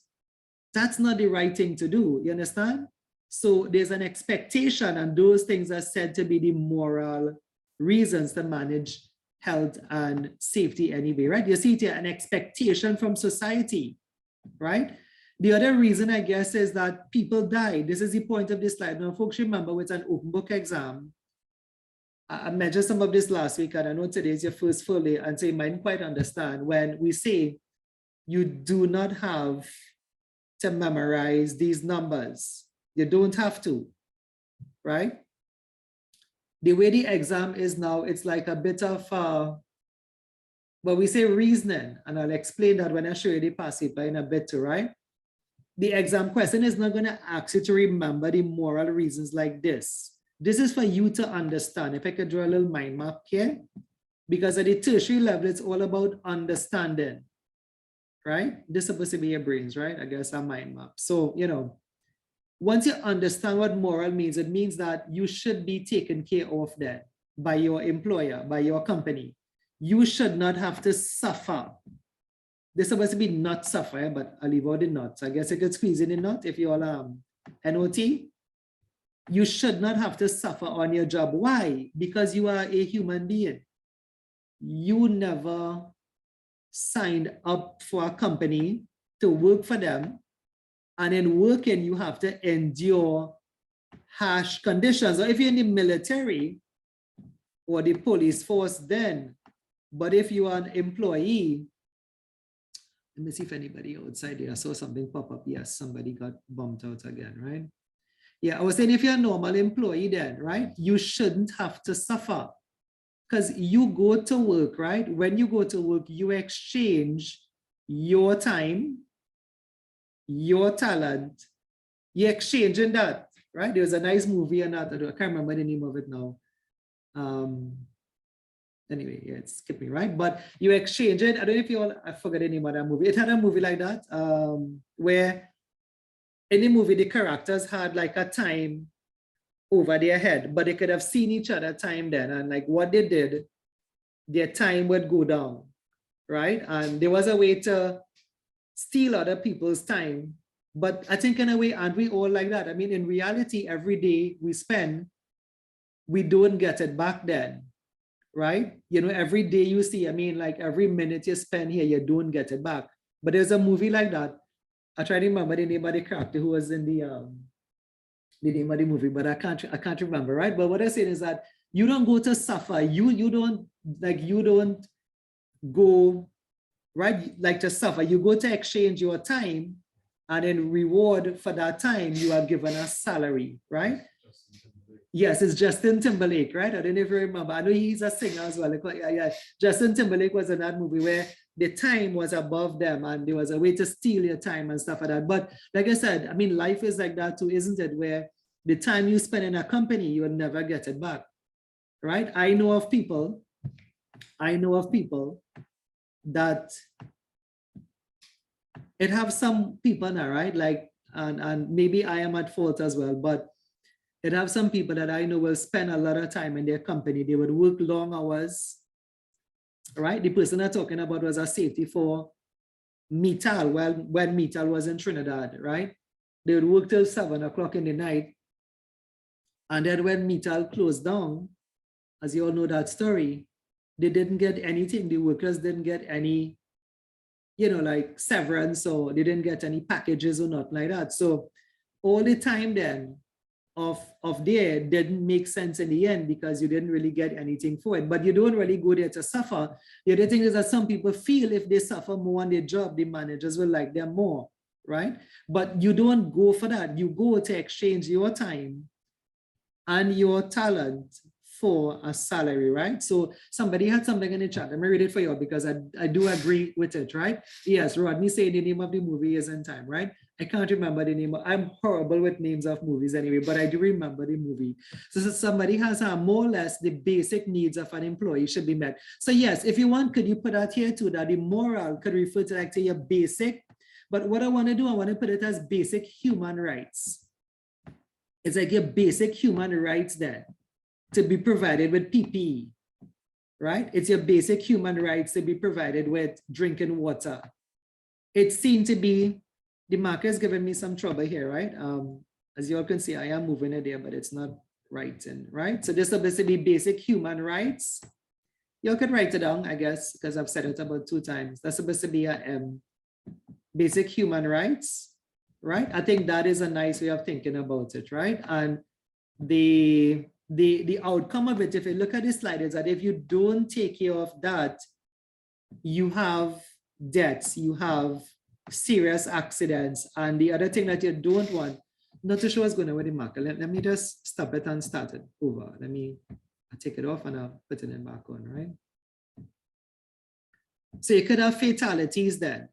That's not the right thing to do. You understand? So there's an expectation, and those things are said to be the moral reasons to manage health and safety anyway, right? You see it here, an expectation from society, right? The other reason, I guess, is that people die. This is the point of this slide. Now, folks, remember, it's an open book exam. I mentioned some of this last week, and I know today is your first full day, and so you might quite understand when we say you do not have to memorize these numbers. You don't have to, right? The way the exam is now, it's like a bit of, but we say reasoning, and I'll explain that when I show you the passive in a bit too, right? The exam question is not going to ask you to remember the moral reasons like this. This is for you to understand. If I could draw a little mind map here, because at the tertiary level, it's all about understanding, right? This is supposed to be your brains, right? I guess a mind map. So, you know, once you understand what moral means, it means that you should be taken care of that by your employer, by your company. You should not have to suffer They're supposed to be not suffer, but I'll leave out the nuts. I guess I could squeeze in the nut if you all NOT. You should not have to suffer on your job. Why? Because you are a human being. You never signed up for a company to work for them. And in working, you have to endure harsh conditions. Or if you're in the military or the police force, then. But if you are an employee, let me see if anybody outside there. I saw something pop up. Yes, somebody got bumped out again, right? Yeah, I was saying if you're a normal employee then, right, you shouldn't have to suffer because you go to work, right? When you go to work, you exchange your time, your talent, you're exchanging that, right? There was a nice movie on that. I can't remember the name of it now. Anyway, yeah, it skipped me, right? But you exchange it. I don't know if you all, I forgot the name of that movie. It had a movie like that, where in the movie, the characters had like a time over their head, but they could have seen each other time then. And like what they did, their time would go down, right? And there was a way to steal other people's time. But I think in a way, aren't we all like that? I mean, in reality, every day we spend, we don't get it back then. Right? You know, every day you see, I mean, like every minute you spend here, you don't get it back. But there's a movie like that. I try to remember the name of the character who was in the name of the movie, but I can't remember, right? But what I'm saying is that you don't go to suffer. You don't go, right? Like to suffer. You go to exchange your time, and in reward for that time, you are given a salary, right? Yes, it's Justin Timberlake, right? I don't know if you remember. I know he's a singer as well. Yeah. Justin Timberlake was in that movie where the time was above them and there was a way to steal your time and stuff like that. But like I said, I mean, life is like that too, isn't it? Where the time you spend in a company, you will never get it back, right? I know of people that it have some people now, right? Like, and maybe I am at fault as well, but it have some people that I know will spend a lot of time in their company. They would work long hours, right? The person I'm talking about was a safety for Metal, when Metal was in Trinidad, right? They would work till 7 o'clock in the night. And then when Metal closed down, as you all know that story, they didn't get anything. The workers didn't get any, you know, like severance, or they didn't get any packages or nothing like that. So all the time then, of there didn't make sense in the end because you didn't really get anything for it. But you don't really go there to suffer. The other thing is that some people feel if they suffer more on their job, the managers will like them more, right? But you don't go for that. You go to exchange your time and your talent for a salary, right? So somebody had something in the chat. Let me read it for you because I do agree with it, right? Yes, Rodney saying the name of the movie is In Time, right? I can't remember the name. I'm horrible with names of movies anyway, but I do remember the movie. So somebody has more or less the basic needs of an employee should be met. So yes, if you want, could you put that here too, that the moral could refer to like to your basic, but what I want to do, I want to put it as basic human rights. It's like your basic human rights then to be provided with PPE, right? It's your basic human rights to be provided with drinking water. It seemed to be, the marker is giving me some trouble here, right? As you all can see, I am moving it there, but it's not writing, right? So this is supposed to be basic human rights. You could write it down, I guess, because I've said it about 2 times. That's supposed to be a basic human rights, right? I think that is a nice way of thinking about it, right? And the outcome of it, if you look at the slide, is that if you don't take care of that, you have deaths, you have serious accidents. And the other thing that you don't want, not to show what's going on with the marker. Let me just stop it and start it over. I'll take it off and I'll put it back on, right? So you could have fatalities then,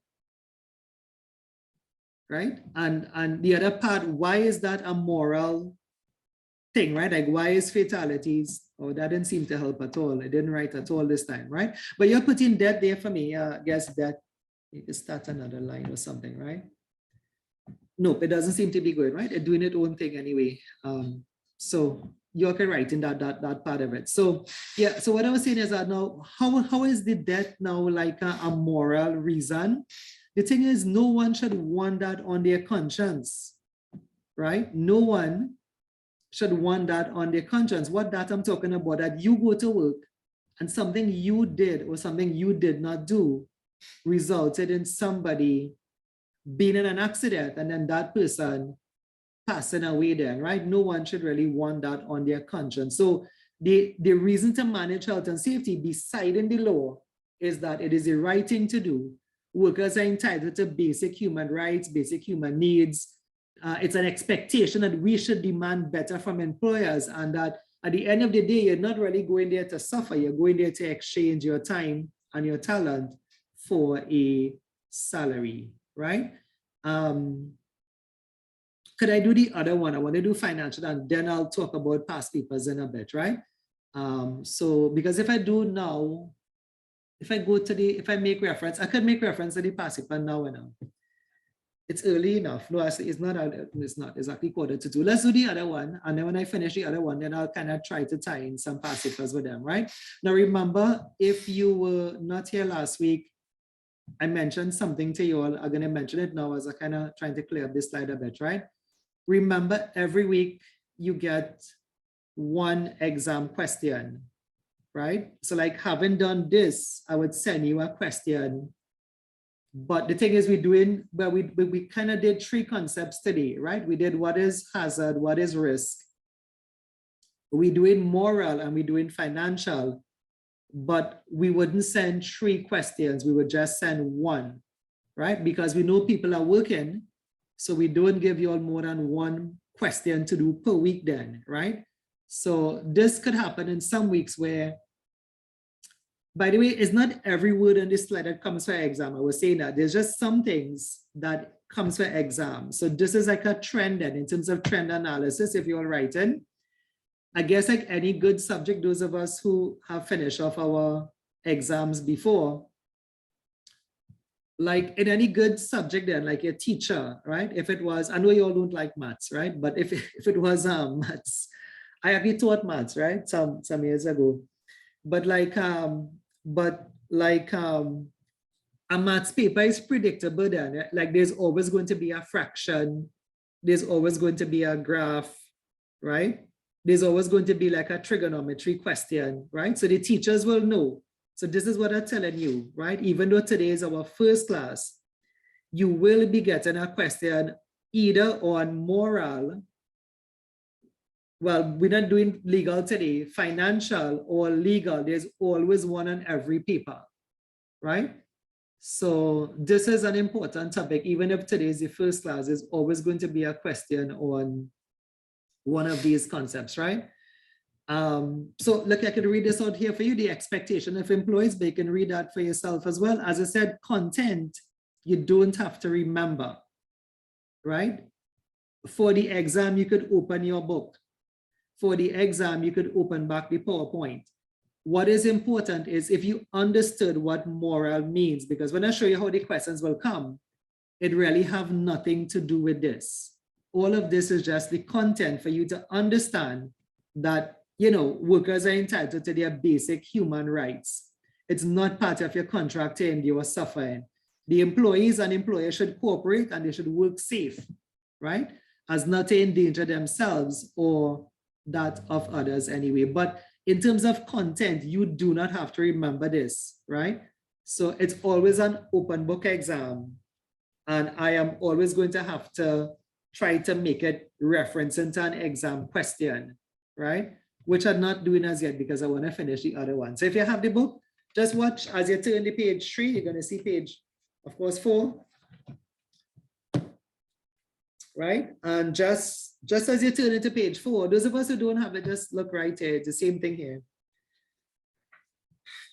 right? And the other part, why is that a moral thing, right? Like why is fatalities? Oh, that didn't seem to help at all. It didn't write at all this time, right? But you're putting death there for me. I guess that you can start another line or something, right? Nope, it doesn't seem to be good, right? It's doing its own thing anyway. So you're okay writing that part of it. So yeah, so what I was saying is that now, how is the debt now like a moral reason? The thing is, no one should want that on their conscience, right? No one should want that on their conscience. What that I'm talking about, that you go to work and something you did or something you did not do resulted in somebody being in an accident and then that person passing away then, right? No one should really want that on their conscience. So the reason to manage health and safety beside in the law is that it is the right thing to do. Workers are entitled to basic human rights, basic human needs. It's an expectation that we should demand better from employers, and that at the end of the day, you're not really going there to suffer. You're going there to exchange your time and your talent for a salary, right? Could I do the other one? I want to do financial, and then I'll talk about past papers in a bit, right? So because if I do now, if I go to if I make reference, I could make reference to the past paper now and now. It's early enough. No, actually, it's not exactly 1:45. Let's do the other one. And then when I finish the other one, then I'll kind of try to tie in some past papers with them, right? Now, remember, if you were not here last week, I mentioned something to you all. I'm going to mention it now as I kind of trying to clear up this slide a bit, right? Remember, every week you get one exam question, right? So like having done this, I would send you a question. But the thing is, we're doing, well, we kind of did 3 concepts today, right? We did what is hazard, what is risk. We're doing moral and we're doing financial, but we wouldn't send 3 questions. We would just send 1, right? Because we know people are working, so we don't give you all more than 1 question to do per week then, right? So this could happen in some weeks where, by the way, it's not every word on this slide that comes for exam. I was saying that there's just some things that comes for exam. So this is like a trend then in terms of trend analysis, if you're writing. I guess like any good subject, those of us who have finished off our exams before, like in any good subject then, like your teacher, right? If it was, I know you all don't like maths, right? But if it was maths, I actually taught maths, right? Some years ago. But like a maths paper is predictable then. Like there's always going to be a fraction. There's always going to be a graph, right? There's always going to be like a trigonometry question, right? So the teachers will know. So this is what I'm telling you, right? Even though today is our first class, you will be getting a question either on moral. Well, we're not doing legal today, financial or legal. There's always one on every paper, right? So this is an important topic. Even if today is the first class, there's always going to be a question on one of these concepts, right? So look, I can read this out here for you, the expectation of employees, but you can read that for yourself as well. As I said, content, you don't have to remember, right? For the exam, you could open your book. For the exam, you could open back the PowerPoint. What is important is if you understood what moral means, because when I show you how the questions will come, it really have nothing to do with this. All of this is just the content for you to understand that, you know, workers are entitled to their basic human rights. It's not part of your contract to endure suffering. The employees and employers should cooperate and they should work safe, right? As not to endanger themselves or that of others anyway. But in terms of content, you do not have to remember this, right? So it's always an open book exam. And I am always going to have to try to make it reference into an exam question, right? Which I'm not doing as yet because I want to finish the other one. So if you have the book, just watch as you turn to page 3, you're going to see page, of course, 4. Right? And just as you turn into page 4, those of us who don't have it, just look right here. It's the same thing here.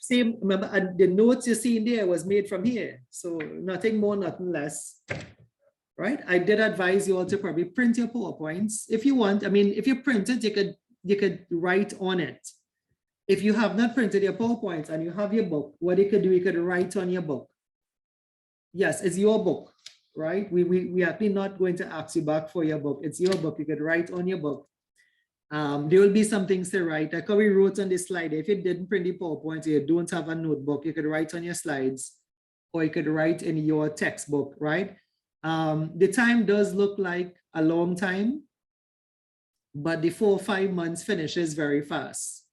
Same, remember, and the notes you see in there was made from here. So nothing more, nothing less. Right? I did advise you all to probably print your PowerPoints if you want. I mean, if you print it, you could write on it. If you have not printed your PowerPoints and you have your book, what you could do, you could write on your book. Yes, it's your book. Right? We are actually not going to ask you back for your book. It's your book. You could write on your book. There will be some things to write. Like how we wrote on this slide. If you didn't print the PowerPoint, you don't have a notebook, you could write on your slides, or you could write in your textbook, right? The time does look like a long time, but the 4 or 5 months finishes very fast,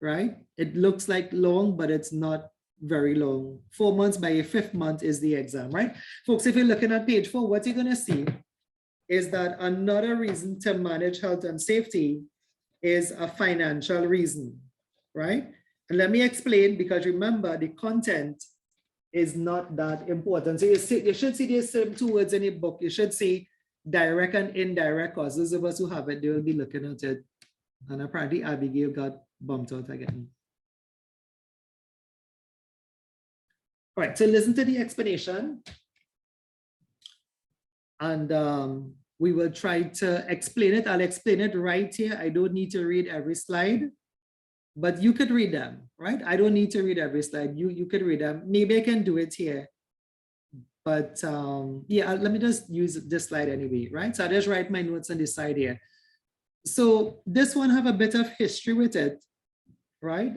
right? It looks like long, but it's not very long. 4 months, by your 5th month is the exam, right? Folks, if you're looking at page 4, what you're gonna see is that another reason to manage health and safety is a financial reason, right? And let me explain, because remember, the content is not that important. So you should see these same 2 words in the book. You should see direct and indirect costs. Those of us who have it, they will be looking at it. And apparently Abigail got bumped out again. All right, so listen to the explanation. And we will try to explain it. I'll explain it right here. I don't need to read every slide, but you could read them, right? I don't need to read every slide. You could read them. Maybe I can do it here. But yeah, let me just use this slide anyway, right? So I just write my notes on this side here. So this one have a bit of history with it, right?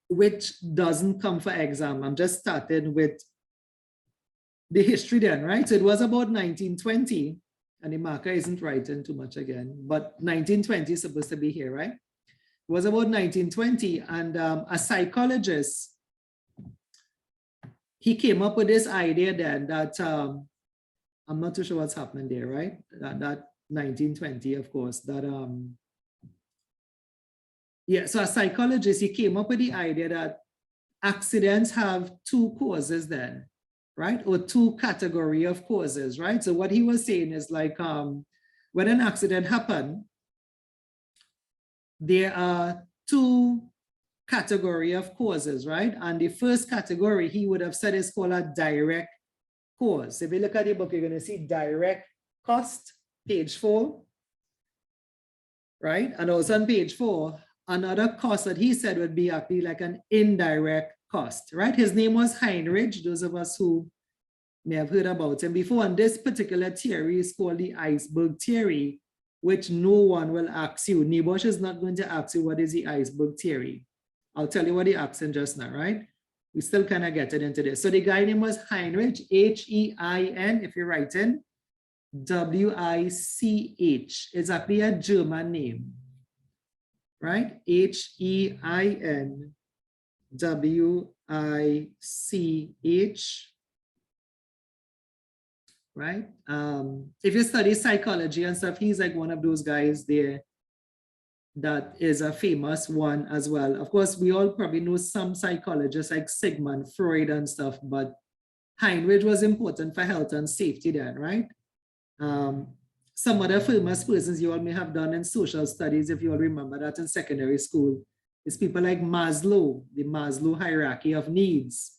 Which doesn't come for exam. I'm just starting with the history then, right? So it was about 1920, and the marker isn't writing too much again, but 1920 is supposed to be here, right? It was about 1920, and a psychologist, he came up with this idea then that, I'm not too sure what's happening there, right? That 1920, of course, that, yeah, so a psychologist, he came up with the idea that accidents have 2 causes then, right? Or 2 category of causes, right? So what he was saying is like, when an accident happened, there are 2 category of causes, right? And the first category he would have said is called a direct cause. If you look at the book, you're going to see direct cost, page 4, right? And also on page 4, another cost that he said would be actually like an indirect cost, right? His name was Heinrich. Those of us who may have heard about him before. And this particular theory is called the iceberg theory, which no one will ask you. NIBOSH is not going to ask you what is the iceberg theory. I'll tell you what he asked him just now, right? We still kind of get it into this. So the guy name was Heinrich, H-E-I-N, if you're writing, W-I-C-H. It's actually a German name, right? H-E-I-N, W-I-C-H, right? If you study psychology and stuff, he's like one of those guys there that is a famous one as well. Of course, we all probably know some psychologists like Sigmund Freud and stuff, but Heinrich was important for health and safety then, right? Some other famous persons you all may have done in social studies, if you all remember that in secondary school, is people like Maslow, the Maslow hierarchy of needs.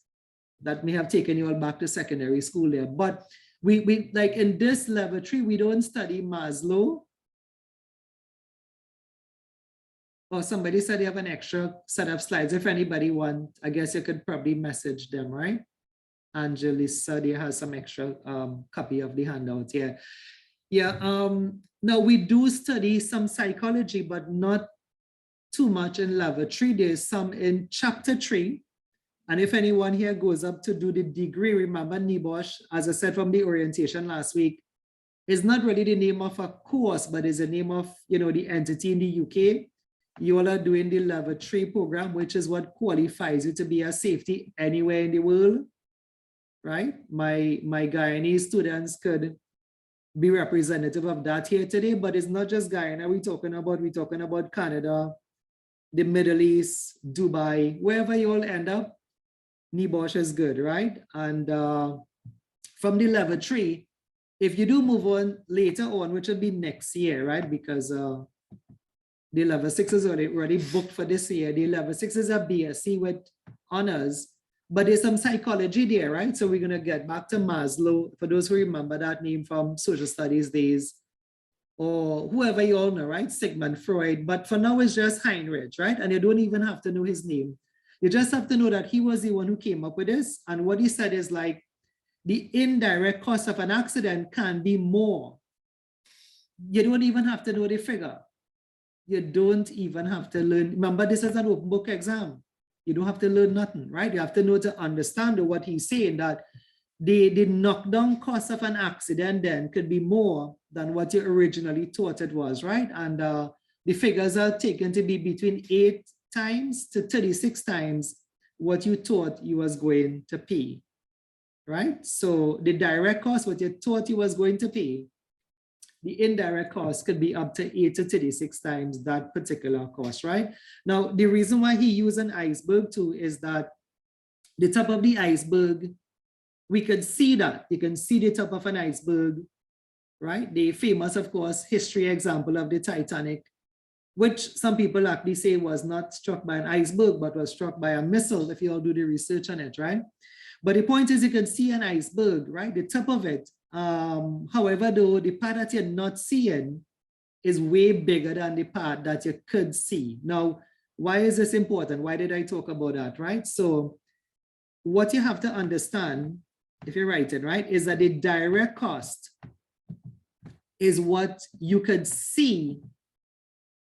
That may have taken you all back to secondary school there. But we like in this level 3, we don't study Maslow. Or somebody said they have an extra set of slides. If anybody wants, I guess you could probably message them, right? Angelisa, they has some extra copy of the handout here. Yeah, now we do study some psychology, but not too much in level 3. There's some in chapter 3. And if anyone here goes up to do the degree, remember NIBOSH, as I said from the orientation last week, is not really the name of a course, but is the name of, you know, the entity in the UK. You all are doing the level 3 program, which is what qualifies you to be a safety anywhere in the world, right? My Guyanese students could be representative of that here today, but it's not just Guyana we're talking about Canada, the Middle East, Dubai, wherever you all end up, NIBOSH is good, right? And from the level 3, if you do move on later on, which will be next year, right? Because the level 6 is already booked for this year. The level 6 is a BSc with honors, but there's some psychology there, right? So we're gonna get back to Maslow, for those who remember that name from social studies days, or whoever you all know, right? Sigmund Freud, but for now it's just Heinrich, right? And you don't even have to know his name. You just have to know that he was the one who came up with this. And what he said is like, the indirect cost of an accident can be more you don't even have to know the figure. You don't even have to learn. Remember, this is an open book exam. You don't have to learn nothing, right? You have to know to understand what he's saying, that the knockdown cost of an accident then could be more than what you originally thought it was, right? And the figures are taken to be between 8 times to 36 times what you thought you was going to pay, right? So the direct cost, what you thought you was going to pay, the indirect cost could be up to 8 to 36 times that particular cost, right? Now, the reason why he used an iceberg too is that the top of the iceberg, we could see that. You can see the top of an iceberg, right? The famous, of course, history example of the Titanic, which some people actually say was not struck by an iceberg, but was struck by a missile, if you all do the research on it, right? But the point is, you can see an iceberg, right? The top of it. However, though, the part that you're not seeing is way bigger than the part that you could see. Now, why is this important? Why did I talk about that, right? So what you have to understand, if you're writing, right, is that the direct cost is what you could see.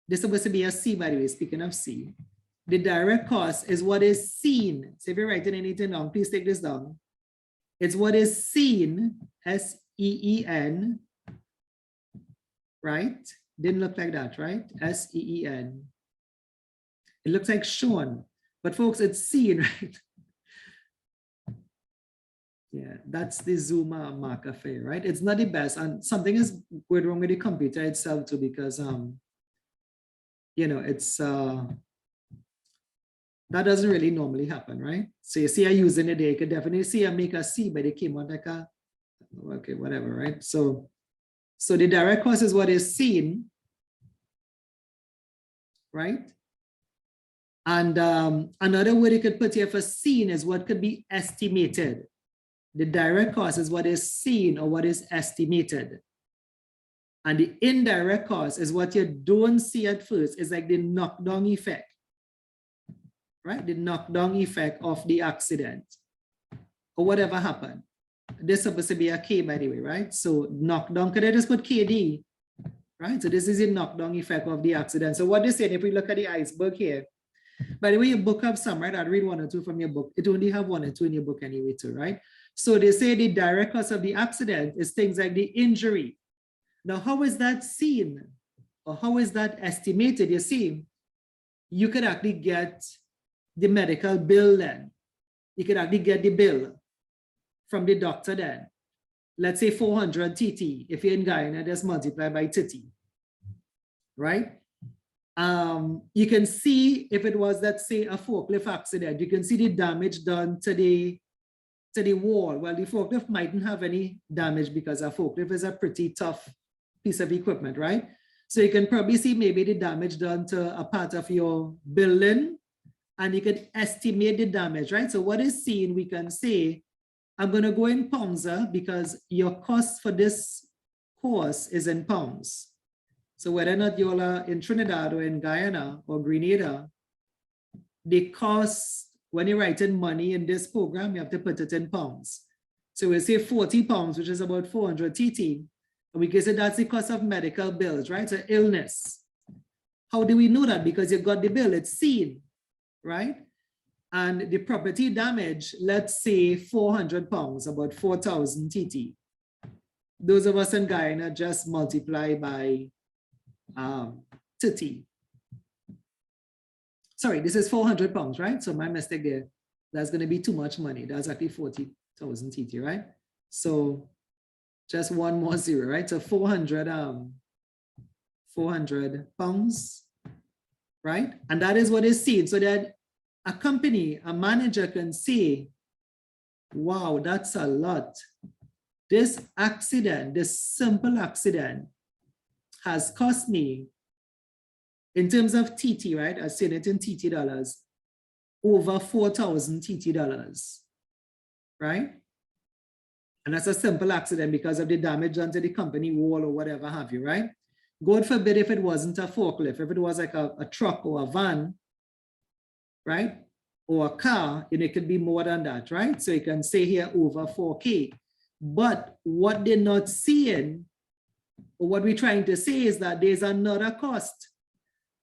This is supposed to be a C, by the way, speaking of C. The direct cost is what is seen. So if you're writing anything down, please take this down. It's what is seen, S-E-E-N, right? Didn't look like that, right? S-E-E-N. It looks like shown, but folks, it's seen, right? Yeah, that's the Zoom marker fair, right? It's not the best, and something is going wrong with the computer itself too, because you know, it's that doesn't really normally happen, right? So you see I using it there, you could definitely see I make a C, but it came out like a, okay, whatever, right? So the direct cost is what is seen, right? And another word you could put here for seen is what could be estimated. The direct cost is what is seen or what is estimated. And the indirect cost is what you don't see at first. It's like the knockdown effect, right? The knockdown effect of the accident or whatever happened. This is supposed to be a K, by the way, right? So knockdown, could I just put KD, right? So this is the knockdown effect of the accident. So what they said, if we look at the iceberg here, by the way, your book have some, right? I'd read 1 or 2 from your book. It only have 1 or 2 in your book anyway too, right? So they say the direct cost of the accident is things like the injury. Now, how is that seen? Or how is that estimated? You see, you could actually get the medical bill then. You could actually get the bill from the doctor then. Let's say 400 TT. If you're in Guyana, just multiply by 30, right? You can see if it was, let's say, a forklift accident, you can see the damage done to the wall. Well, the forklift mightn't have any damage because a forklift is a pretty tough piece of equipment, right? So you can probably see maybe the damage done to a part of your building, and you can estimate the damage, right? So what is seen, we can say, I'm going to go in pounds because your cost for this course is in pounds. So whether or not you're in Trinidad or in Guyana or Grenada, the cost, when you're writing money in this program, you have to put it in pounds. So we'll say 40 pounds, which is about 400 TT. And we can say that's the cost of medical bills, right? So illness. How do we know that? Because you got the bill, it's seen, right? And the property damage, let's say 400 pounds, about 4,000 TT. Those of us in Guyana just multiply by 30. Sorry, this is 400 pounds, right? So my mistake there, that's going to be too much money. That's actually 40,000 TT, right? So just one more zero, right? So 400 pounds, right? And that is what is seen. So that a company, a manager can say, wow, that's a lot. This accident, this simple accident has cost me, in terms of TT, right? I've seen it in TT dollars, over 4,000 TT dollars, right? And that's a simple accident because of the damage done to the company wall or whatever have you, right? God forbid if it wasn't a forklift, if it was like a truck or a van, right? Or a car, and it could be more than that, right? So you can say here over 4K. But what they're not seeing what we're trying to say is that there's another cost.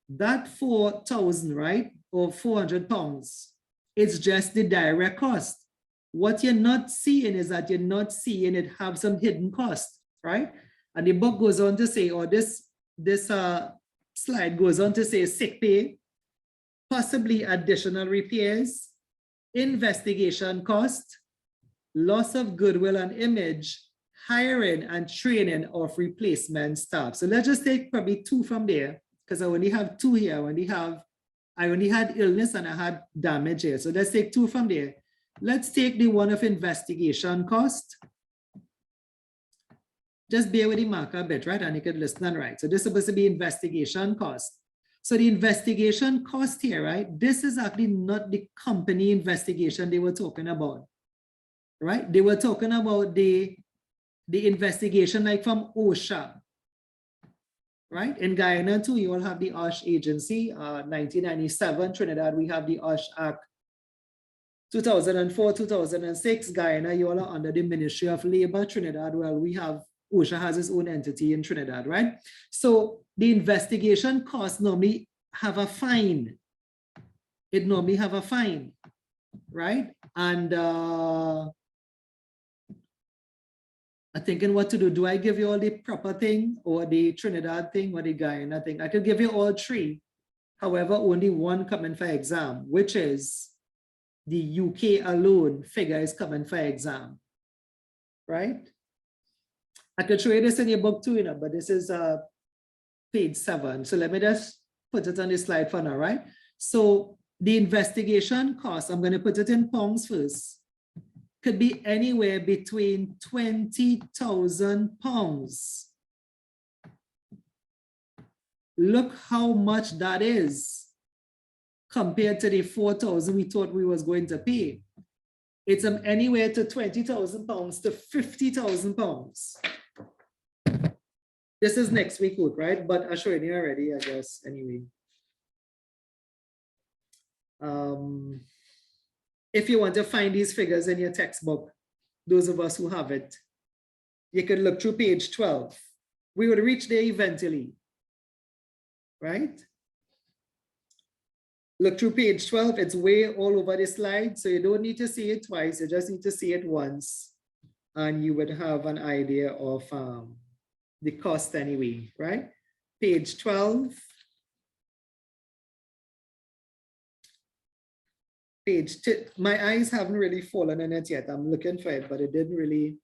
That 4,000, right, or 400 pounds, it's just the direct cost. What you're not seeing is that you're not seeing it have some hidden cost, right? And the book goes on to say, or this slide goes on to say sick pay, possibly additional repairs, investigation cost, loss of goodwill and image, hiring and training of replacement staff. So let's just take probably 2 from there, because I only have 2 here. I only had illness and I had damage here. So let's take 2 from there. Let's take the one of investigation cost. Just bear with the marker a bit, right? And you can listen and write. So this is supposed to be investigation cost. So the investigation cost here, right? This is actually not the company investigation they were talking about, right? They were talking about the investigation like from OSHA, right? In Guyana too, you all have the OSH agency, 1997, Trinidad, we have the OSH Act 2004, 2006, Guyana, you all are under the Ministry of Labor. Trinidad, well, we have, OSHA has its own entity in Trinidad, right? So the investigation costs normally have a fine. It normally have a fine, right? And I'm thinking what to do. Do I give you all the proper thing or the Trinidad thing or the Guyana thing? I could give you all 3. However, only one coming for exam, which is the UK alone figure is coming for exam, right? I could show you this in your book too, you know, but this is page 7. So let me just put it on the slide for now, right? So the investigation cost, I'm going to put it in pounds first, could be anywhere between 20,000 pounds. Look how much that is compared to the 4,000 we thought we was going to pay. It's anywhere to 20,000 pounds to 50,000 pounds. This is next week, right? But I showed you already, I guess, anyway. If you want to find these figures in your textbook, those of us who have it, you can look through page 12. We would reach there eventually, right? Look through page 12, it's way all over the slide, so you don't need to see it twice, you just need to see it once, and you would have an idea of the cost anyway, right? Page 12. My eyes haven't really fallen on it yet. I'm looking for it, but it didn't really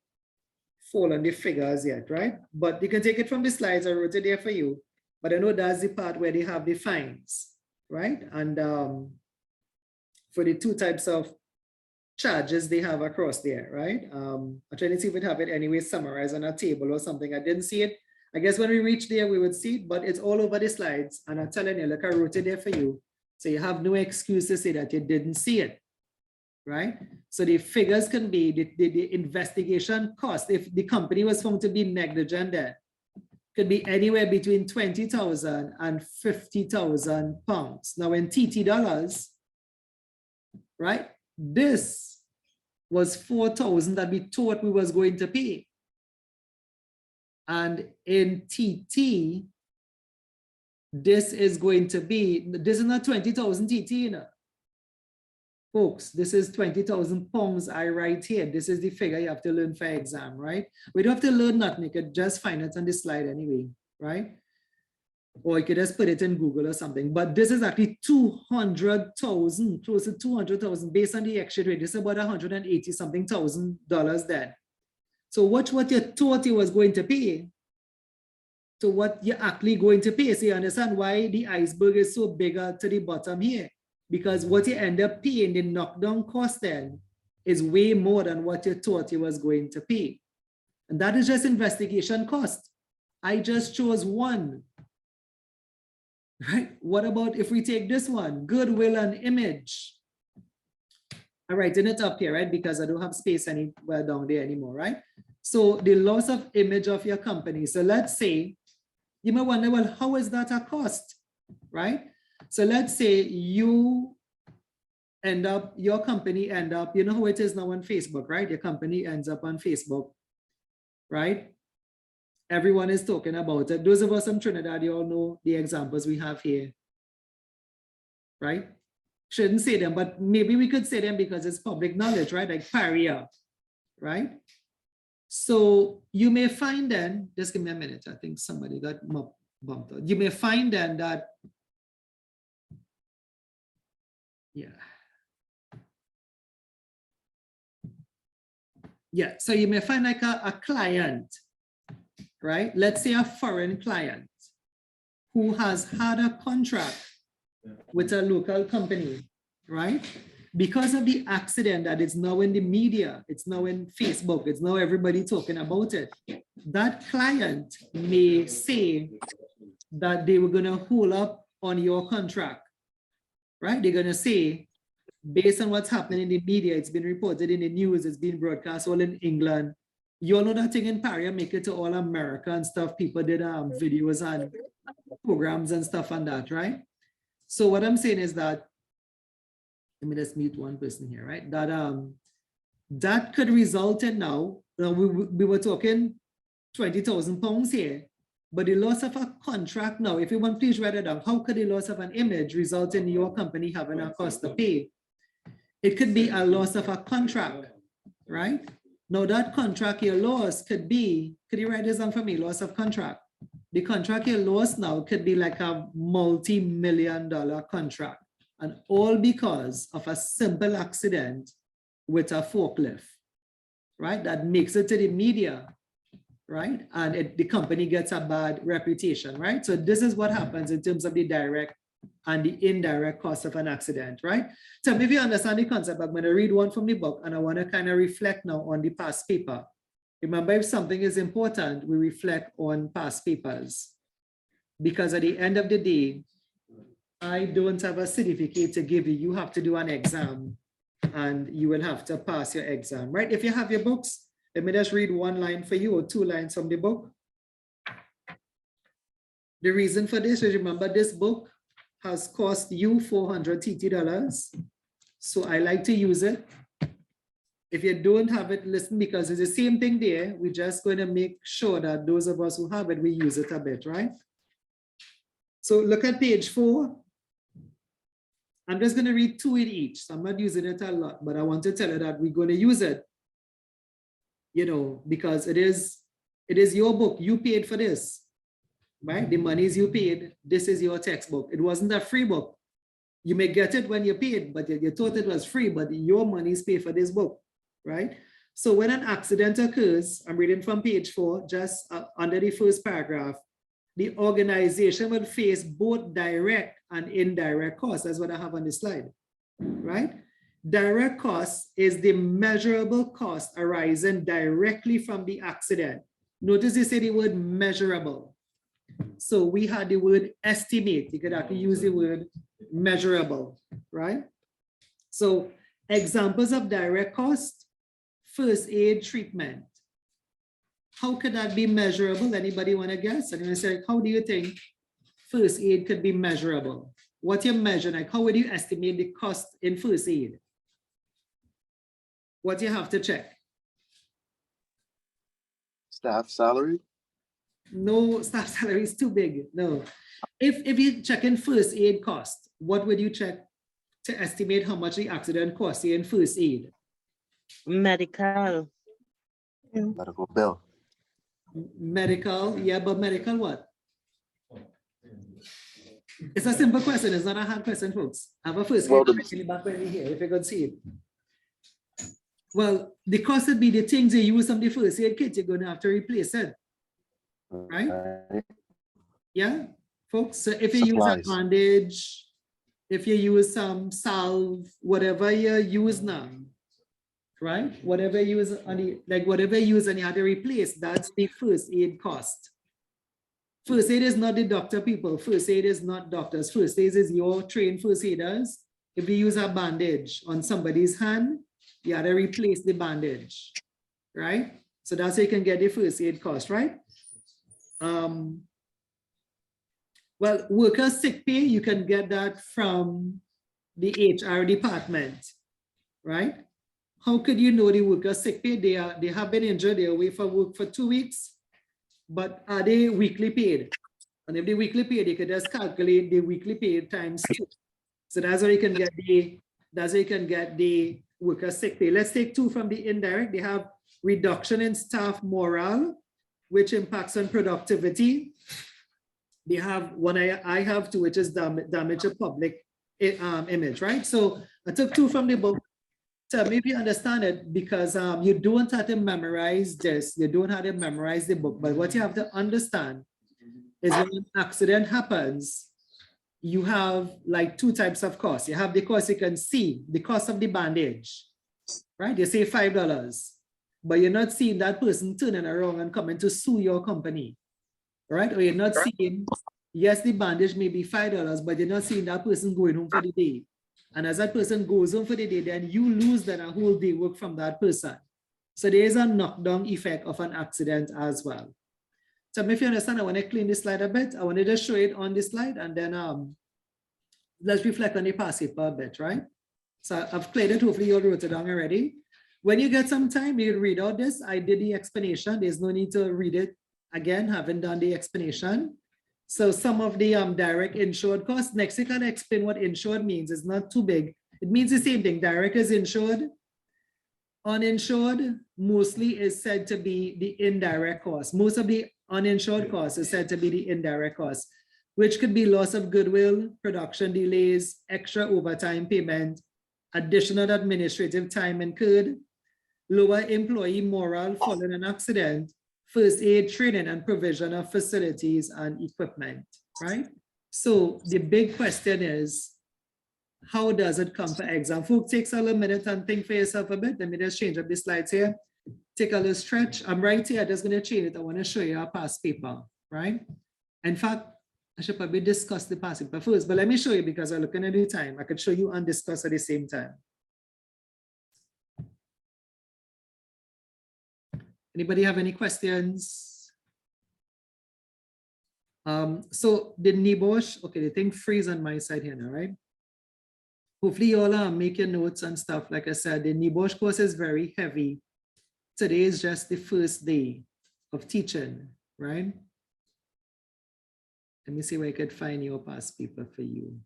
fall on the figures yet, right? But you can take it from the slides. I wrote it there for you. But I know that's the part where they have the fines, right? And for the 2 types of charges they have across there, right? I'm trying to see if we have it anyway summarized on a table or something. I didn't see it. I guess when we reach there, we would see it, but it's all over the slides. And I'm telling you, look, I wrote it there for you. So you have no excuse to say that you didn't see it, right? So the figures can be the investigation cost. If the company was found to be negligent, there could be anywhere between 20,000 and 50,000 pounds. Now in TT dollars, right? This was 4,000 that we thought we was going to pay. And in TT, this is going to be, this is not 20,000 TT, you know. Folks, this is 20,000 pounds I write here. This is the figure you have to learn for exam, right? We don't have to learn nothing. You could just find it on the slide anyway, right? Or you could just put it in Google or something. But this is actually 200,000, close to 200,000 based on the exchange rate. This is about 180 something thousand dollars then. So watch what you thought you was going to pay to what you're actually going to pay. So you understand why the iceberg is so bigger to the bottom here. Because what you end up paying, the knockdown cost then, is way more than what you thought you was going to pay. And that is just investigation cost. I just chose one. Right? What about if we take this one, goodwill and image? I'm writing it up here, right? Because I don't have space anywhere down there anymore, right? So the loss of image of your company. So let's say, you may wonder, well, how is that a cost, right? So let's say you end up, your company end up, you know how it is now on Facebook, right? Your company ends up on Facebook, right? Everyone is talking about it. Those of us from Trinidad, you all know the examples we have here, right? Shouldn't say them, but maybe we could say them because it's public knowledge, right? Like Paria, right? So you may find then, just give me a minute. I think somebody got bumped out. You may find then that, yeah. Yeah, so you may find like a client, right? Let's say a foreign client who has had a contract with a local company, right? Because of the accident that is now in the media, it's now in Facebook, it's now everybody talking about it. That client may say that they were gonna hold up on your contract, right? They're gonna say, based on what's happening in the media, it's been reported in the news, it's been broadcast all in England. You all know that thing in Paria make it to all America and stuff. People did videos and programs and stuff on that, right? So what I'm saying is that, let me just mute one person here, right? That that could result in now we were talking 20,000 pounds here, but the loss of a contract now, if you want, please write it down. How could the loss of an image result in your company having a cost to pay? It could be a loss of a contract, right? Now that contract you lost could be, could you write this down for me? Loss of contract. The contract you lost now could be like a multi-million-dollar contract, and all because of a simple accident with a forklift, right? That makes it to the media, right? And the company gets a bad reputation, right? So this is what happens in terms of the direct and the indirect cost of an accident, right? So if you understand the concept, I'm going to read one from the book and I want to kind of reflect now on the past paper. Remember, if something is important, we reflect on past papers, because at the end of the day, I don't have a certificate to give you. You have to do an exam and you will have to pass your exam, right? If you have your books, let me just read one line for you or two lines from the book. The reason for this is, remember, this book has cost you $400 TT. So I like to use it. If you don't have it, listen, because it's the same thing there. We're just going to make sure that those of us who have it, we use it a bit, right? So look at page 4. I'm just going to read 2 in each. So I'm not using it a lot, but I want to tell you that we're going to use it, you know, because it is your book. You paid for this, right? The monies you paid. This is your textbook. It wasn't a free book. You may get it when you paid, but you thought it was free, but your monies pay for this book, right? So when an accident occurs, I'm reading from page 4, just under the first paragraph, the organization will face both direct and indirect costs. That's what I have on the slide, right? Direct cost is the measurable cost arising directly from the accident. Notice they say the word measurable. So we had the word estimate. You could actually use the word measurable, right? So examples of direct cost: first aid treatment. How could that be measurable? Anybody want to guess? I'm going to say, how do you think first aid could be measurable? What you measure, like how would you estimate the cost in first aid? What you have to check? Staff salary? No, staff salary is too big. No. If you check in first aid cost, what would you check to estimate how much the accident costs you in first aid? Medical. Medical bill. Medical, yeah, but medical what? It's a simple question. It's not a hard question, folks. I have a first aid in the back when we here, if you could see it. Well, the cost would be the things you use from the first aid kit, you're going to have to replace it, right? Yeah, folks. So if you use a bandage, if you use some salve, whatever you use now, right? Whatever you use on the, like whatever you use and you have to replace, that's the first aid cost. First aid is not the doctor, people. First aid is not doctors. First aid is your trained first aiders. If you use a bandage on somebody's hand, you have to replace the bandage, right? So that's how you can get the first aid cost, right? Well, worker sick pay, you can get that from the HR department, right? How could you know the worker sick pay? They have been injured, they're away for work for 2 weeks. but are they weekly paid? And if they weekly paid, you could just calculate the weekly paid times 2. So that's how you can get the worker sick pay. Let's take 2 from the indirect. They have reduction in staff morale, which impacts on productivity. They have one I have 2, which is damage to public image, right? So I took 2 from the book. So maybe you understand it, because you don't have to memorize this. You don't have to memorize the book. But what you have to understand is when an accident happens, you have like 2 types of costs. You have the cost you can see, the cost of the bandage, right? You say $5, but you're not seeing that person turning around and coming to sue your company, right? Or you're not seeing, yes, the bandage may be $5, but you're not seeing that person going home for the day. And as that person goes home for the day, then you lose then a whole day work from that person. So there is a knockdown effect of an accident as well. So if you understand, I want to clean this slide a bit. I want to just show it on this slide, and then let's reflect on the past paper a bit, right? So I've cleared it. Hopefully you all wrote it down already. When you get some time, you read out this. I did the explanation. There's no need to read it again. Haven't done the explanation. So some of the direct insured costs. Next, you can explain what insured means. It's not too big. It means the same thing. Direct is insured. Uninsured mostly is said to be the indirect cost. Most of the uninsured costs is said to be the indirect costs, which could be loss of goodwill, production delays, extra overtime payment, additional administrative time incurred, lower employee morale following an accident, first aid training and provision of facilities and equipment, right? So the big question is, how does it come for exam? Folks, take a little minute and think for yourself a bit. Let me just change up the slides here. Take a little stretch. I'm right here, I'm just gonna change it. I wanna show you a past paper, right? In fact, I should probably discuss the past paper first, but let me show you because I'm looking at the time. I could show you and discuss at the same time. Anybody have any questions? So the NEBOSH, okay, the thing freeze on my side here now, right? Hopefully you all make your notes and stuff. Like I said, the NEBOSH course is very heavy. Today is just the first day of teaching, right? Let me see where I could find your past paper for you.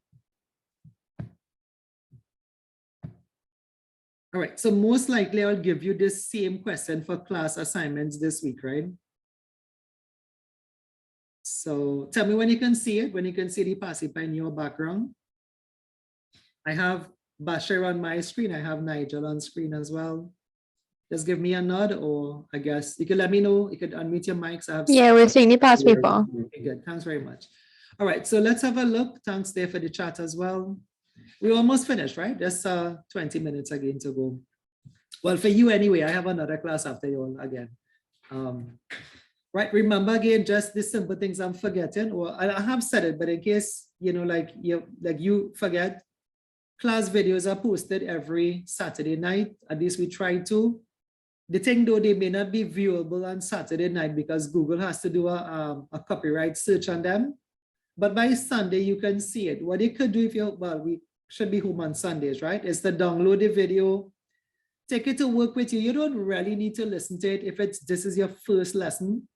All right, so most likely I'll give you this same question for class assignments this week, right? So tell me when you can see it, when you can see the past paper in your background. I have Bashir on my screen. I have Nigel on screen as well. Just give me a nod, or I guess you can let me know. You could unmute your mics. Yeah, we're seeing the past paper. Okay, good. Thanks very much. All right, so let's have a look. Thanks there for the chat as well. We almost finished, right? Just 20 minutes again to go. Well, for you anyway, I have another class after you all again. Right, remember again, just the simple things I'm forgetting, or I have said it, but in case, you know, like you forget, class videos are posted every Saturday night. At least we try to. The thing though, they may not be viewable on Saturday night because Google has to do a copyright search on them. But by Sunday, you can see it. What you could do if you're, well, we should be home on Sundays, right? Is to download the video, take it to work with you. You don't really need to listen to it if this is your first lesson.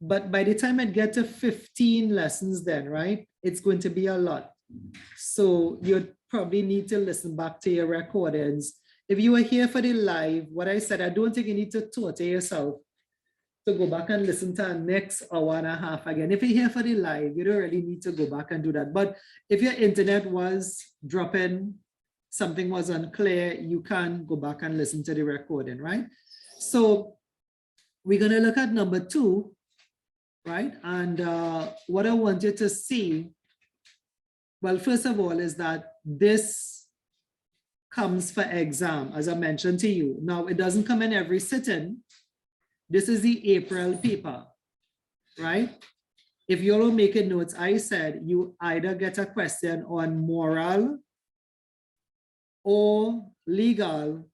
But by the time I get to 15 lessons then, right, it's going to be a lot. So you probably need to listen back to your recordings. If you were here for the live, what I said, I don't think you need to torture yourself to go back and listen to the next hour and a half again. If you're here for the live, you don't really need to go back and do that. But if your internet was dropping, something was unclear, you can go back and listen to the recording, right? So we're gonna look at number 2, right? And what I want you to see, well, first of all, is that this comes for exam, as I mentioned to you. Now, it doesn't come in every sitting. This is the April paper, right? If you're all making notes, I said you either get a question on moral or legal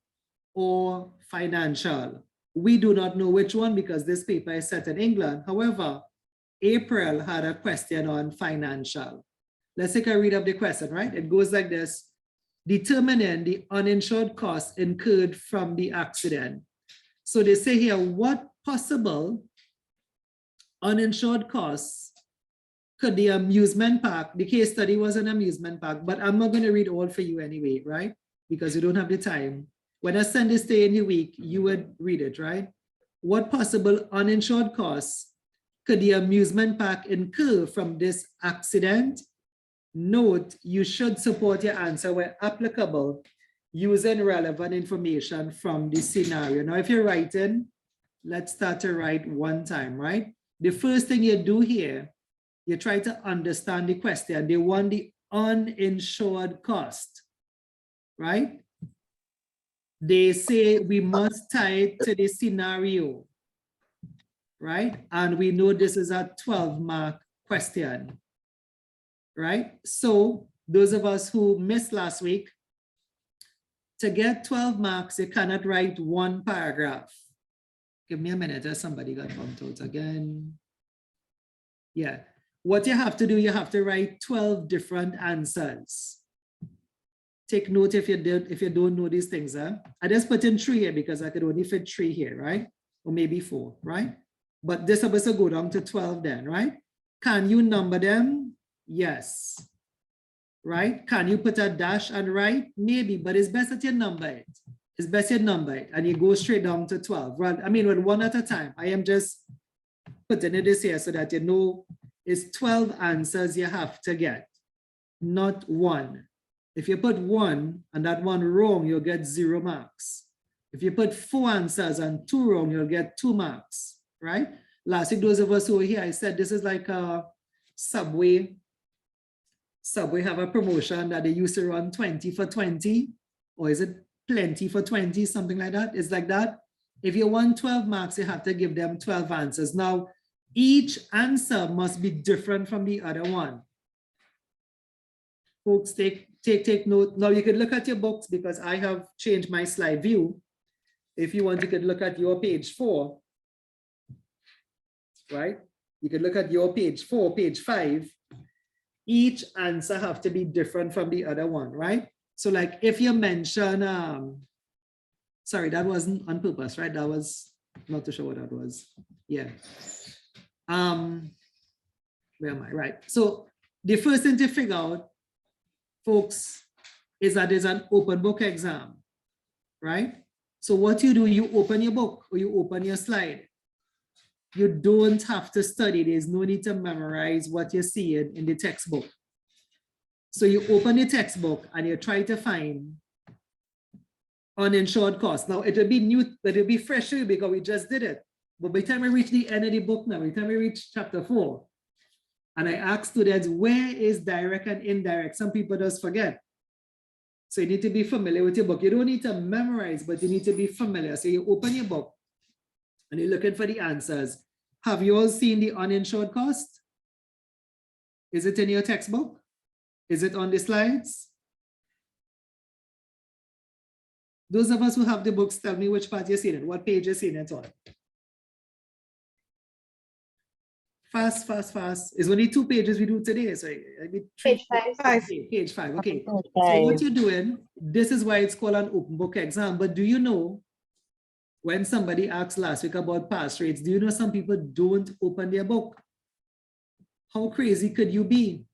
or financial. We do not know which one because this paper is set in England. However, April had a question on financial. Let's take a read of the question, right? It goes like this: determining the uninsured costs incurred from the accident. So they say here, what possible uninsured costs, could the amusement park, the case study was an amusement park, but I'm not going to read all for you anyway, right? Because you don't have the time. When I send this day in the week, you would read it, right? What possible uninsured costs could the amusement park incur from this accident? Note, you should support your answer where applicable using relevant information from the scenario. Now, if you're writing, let's start to write one time, right? The first thing you do here, you try to understand the question. They want the uninsured cost, right? They say we must tie it to the scenario, right? And we know this is a 12-mark question, right? So those of us who missed last week, to get 12 marks, you cannot write one paragraph. Give me a minute, somebody got bumped out again. Yeah, what you have to do, you have to write 12 different answers. Take note if you don't know these things. Huh? I just put in 3 here because I could only fit 3 here, right? Or maybe 4, right? But this supposed to go down to 12 then, right? Can you number them? Yes. Right? Can you put a dash and write? Maybe, but it's best that you number it. It's best you number it and you go straight down to 12. Right? I mean, with one at a time. I am just putting it this here so that you know it's 12 answers you have to get, not 1. If you put 1 and that one wrong, you'll get 0 marks. If you put 4 answers and 2 wrong, you'll get 2 marks, right? Last week, those of us who were here, I said this is like a Subway. Subway have a promotion that they used to run 20 for 20, or is it plenty for 20, something like that? It's like that. If you want 12 marks, you have to give them 12 answers. Now, each answer must be different from the other one. Folks, take note. Now you could look at your books because I have changed my slide view. If you want, you could look at your page 4, right? You could look at your page 4, page 5. Each answer have to be different from the other one, right? So like if you mention, sorry, that wasn't on purpose, right? That was not too sure what that was. Yeah. Where am I? Right. So the first thing to figure out, folks, is that there's an open book exam, right? So what you do, you open your book or you open your slide. You don't have to study. There's no need to memorize what you're seeing in the textbook. So you open the textbook and you try to find uninsured costs. Now it'll be new, but it'll be fresh to you because we just did it. But by the time we reach the end of the book now, by the time we reach chapter 4, and I ask students, where is direct and indirect? Some people just forget. So you need to be familiar with your book. You don't need to memorize, but you need to be familiar. So you open your book and you're looking for the answers. Have you all seen the uninsured cost? Is it in your textbook? Is it on the slides? Those of us who have the books, tell me which part you've seen it, what page you've seen it on. Fast, fast, fast. It's only 2 pages we do today. So Page 5. Page 5, okay. So Okay. what you're doing, this is why it's called an open book exam. But do you know, when somebody asked last week about pass rates, do you know some people don't open their book? How crazy could you be,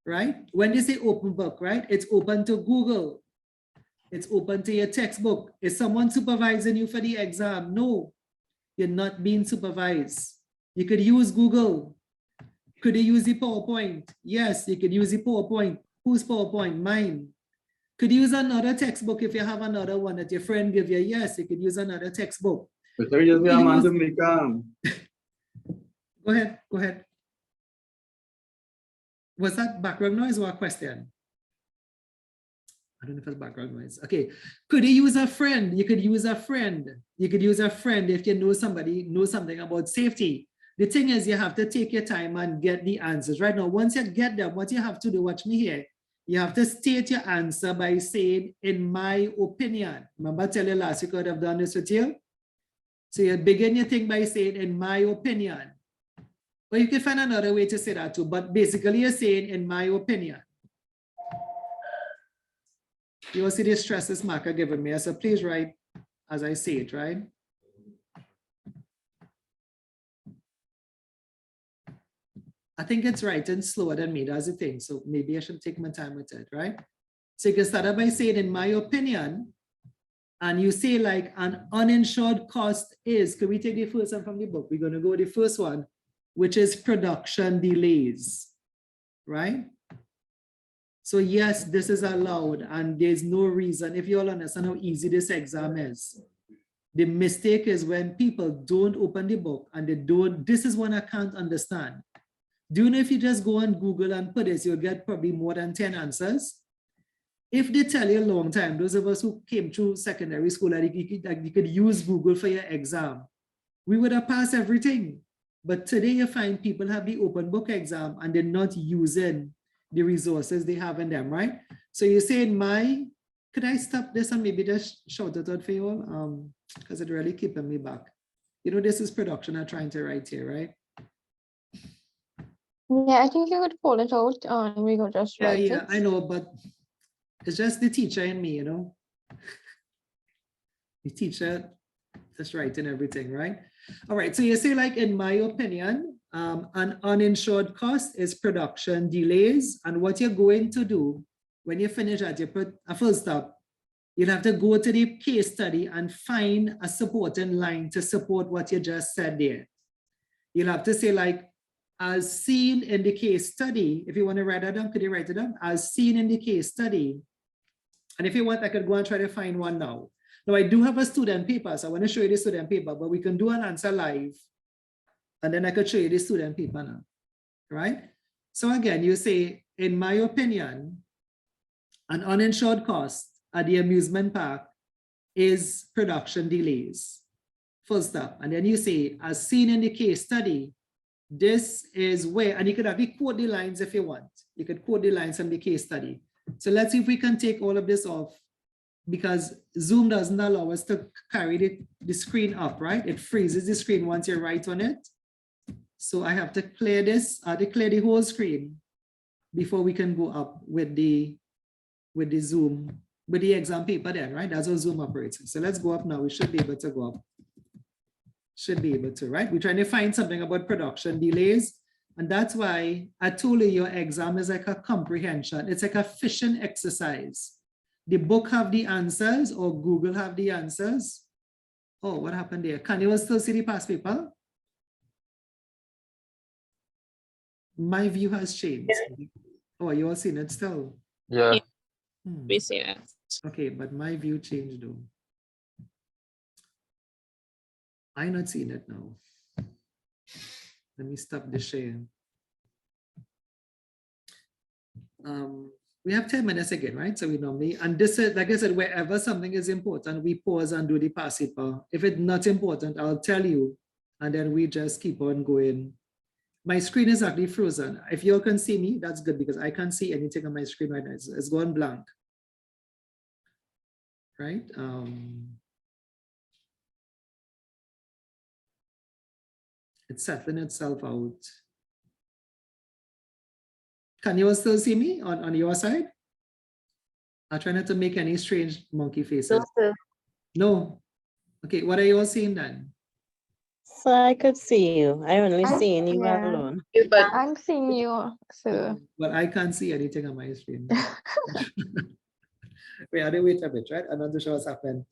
right? When they say open book, right? It's open to Google. It's open to your textbook. Is someone supervising you for the exam? No, you're not being supervised. You could use Google. Could you use the PowerPoint? Yes, you could use the PowerPoint. Whose PowerPoint? Mine. Could you use another textbook if you have another one that your friend give you? Yes, you could use another textbook. But just be a man to make Go ahead, go ahead. Was that background noise or a question? I don't know if it's background noise. Okay. Could you use a friend? You could use a friend. You could use a friend if you know somebody knows something about safety. The thing is, you have to take your time and get the answers. Right now, once you get them, what you have to do, watch me here. You have to state your answer by saying, in my opinion. Remember I tell you last week I would have done this with you? So you begin your thing by saying, in my opinion. But you can find another way to say that too. But basically you're saying, in my opinion. You will see the stress this marker given me. So please write as I say it, right? I think it's writing slower than me, that's the thing. So maybe I should take my time with it, right? So you can start out by saying, in my opinion, and you say like an uninsured cost is, can we take the first one from the book? We're gonna go with the first one, which is production delays, right? So yes, this is allowed and there's no reason, if you all understand how easy this exam is. The mistake is when people don't open the book and they don't, this is one I can't understand. Do you know if you just go on Google and put this, you'll get probably more than 10 answers? If they tell you a long time, those of us who came through secondary school, that you could use Google for your exam, we would have passed everything. But today you find people have the open book exam and they're not using the resources they have in them, right? So you're saying could I stop this and maybe just shout it out for you all? Because it really keeping me back. You know, this is production I'm trying to write here, right? Yeah, I think you could pull it out and we could just write Yeah, it. I know, but it's just the teacher in me, you know. The teacher just writing everything, right? All right, so you say like, in my opinion, an uninsured cost is production delays. And what you're going to do when you finish that, you put a full stop, you'll have to go to the case study and find a supporting line to support what you just said there. You'll have to say like, as seen in the case study, if you want to write that down, could you write it down? As seen in the case study. And if you want, I could go and try to find one now. Now I do have a student paper, so I want to show you the student paper, but we can do an answer live. And then I could show you the student paper now, right? So again, you say, in my opinion, an uninsured cost at the amusement park is production delays. Full stop. And then you say, as seen in the case study, this is where, and you could have quote the lines if you want. You could quote the lines from the case study. So let's see if we can take all of this off, because Zoom doesn't allow us to carry the screen up, right? It freezes the screen once you write on it. So I have to clear this, clear the whole screen before we can go up with the Zoom, with the exam paper then, right? That's how Zoom operates. So let's go up now. We should be able to go up. Should be able to, right? We're trying to find something about production delays. And that's why I told you your exam is like a comprehension. It's like a fishing exercise. The book have the answers or Google have the answers. Oh, what happened there? Can you still see the past paper? My view has changed. Oh, you all seen it still? Yeah. We see that. Okay, but my view changed though. I'm not seeing it now. Let me stop the share. We have 10 minutes again, right? So we normally, and this is, like I said, wherever something is important, we pause and do the past paper. If it's not important, I'll tell you, and then we just keep on going. My screen is actually frozen. If you all can see me, that's good, because I can't see anything on my screen right now. It's gone blank, right? It's settling itself out. Can you all still see me on your side? I'll try not to make any strange monkey faces. No. Okay, what are you all seeing then? So I could see you. I only I'm- seen you yeah. alone. But I'm seeing you, sir. Well, I can't see anything on my screen. Wait, I didn't wait a bit, right? I'm not too sure what's happened.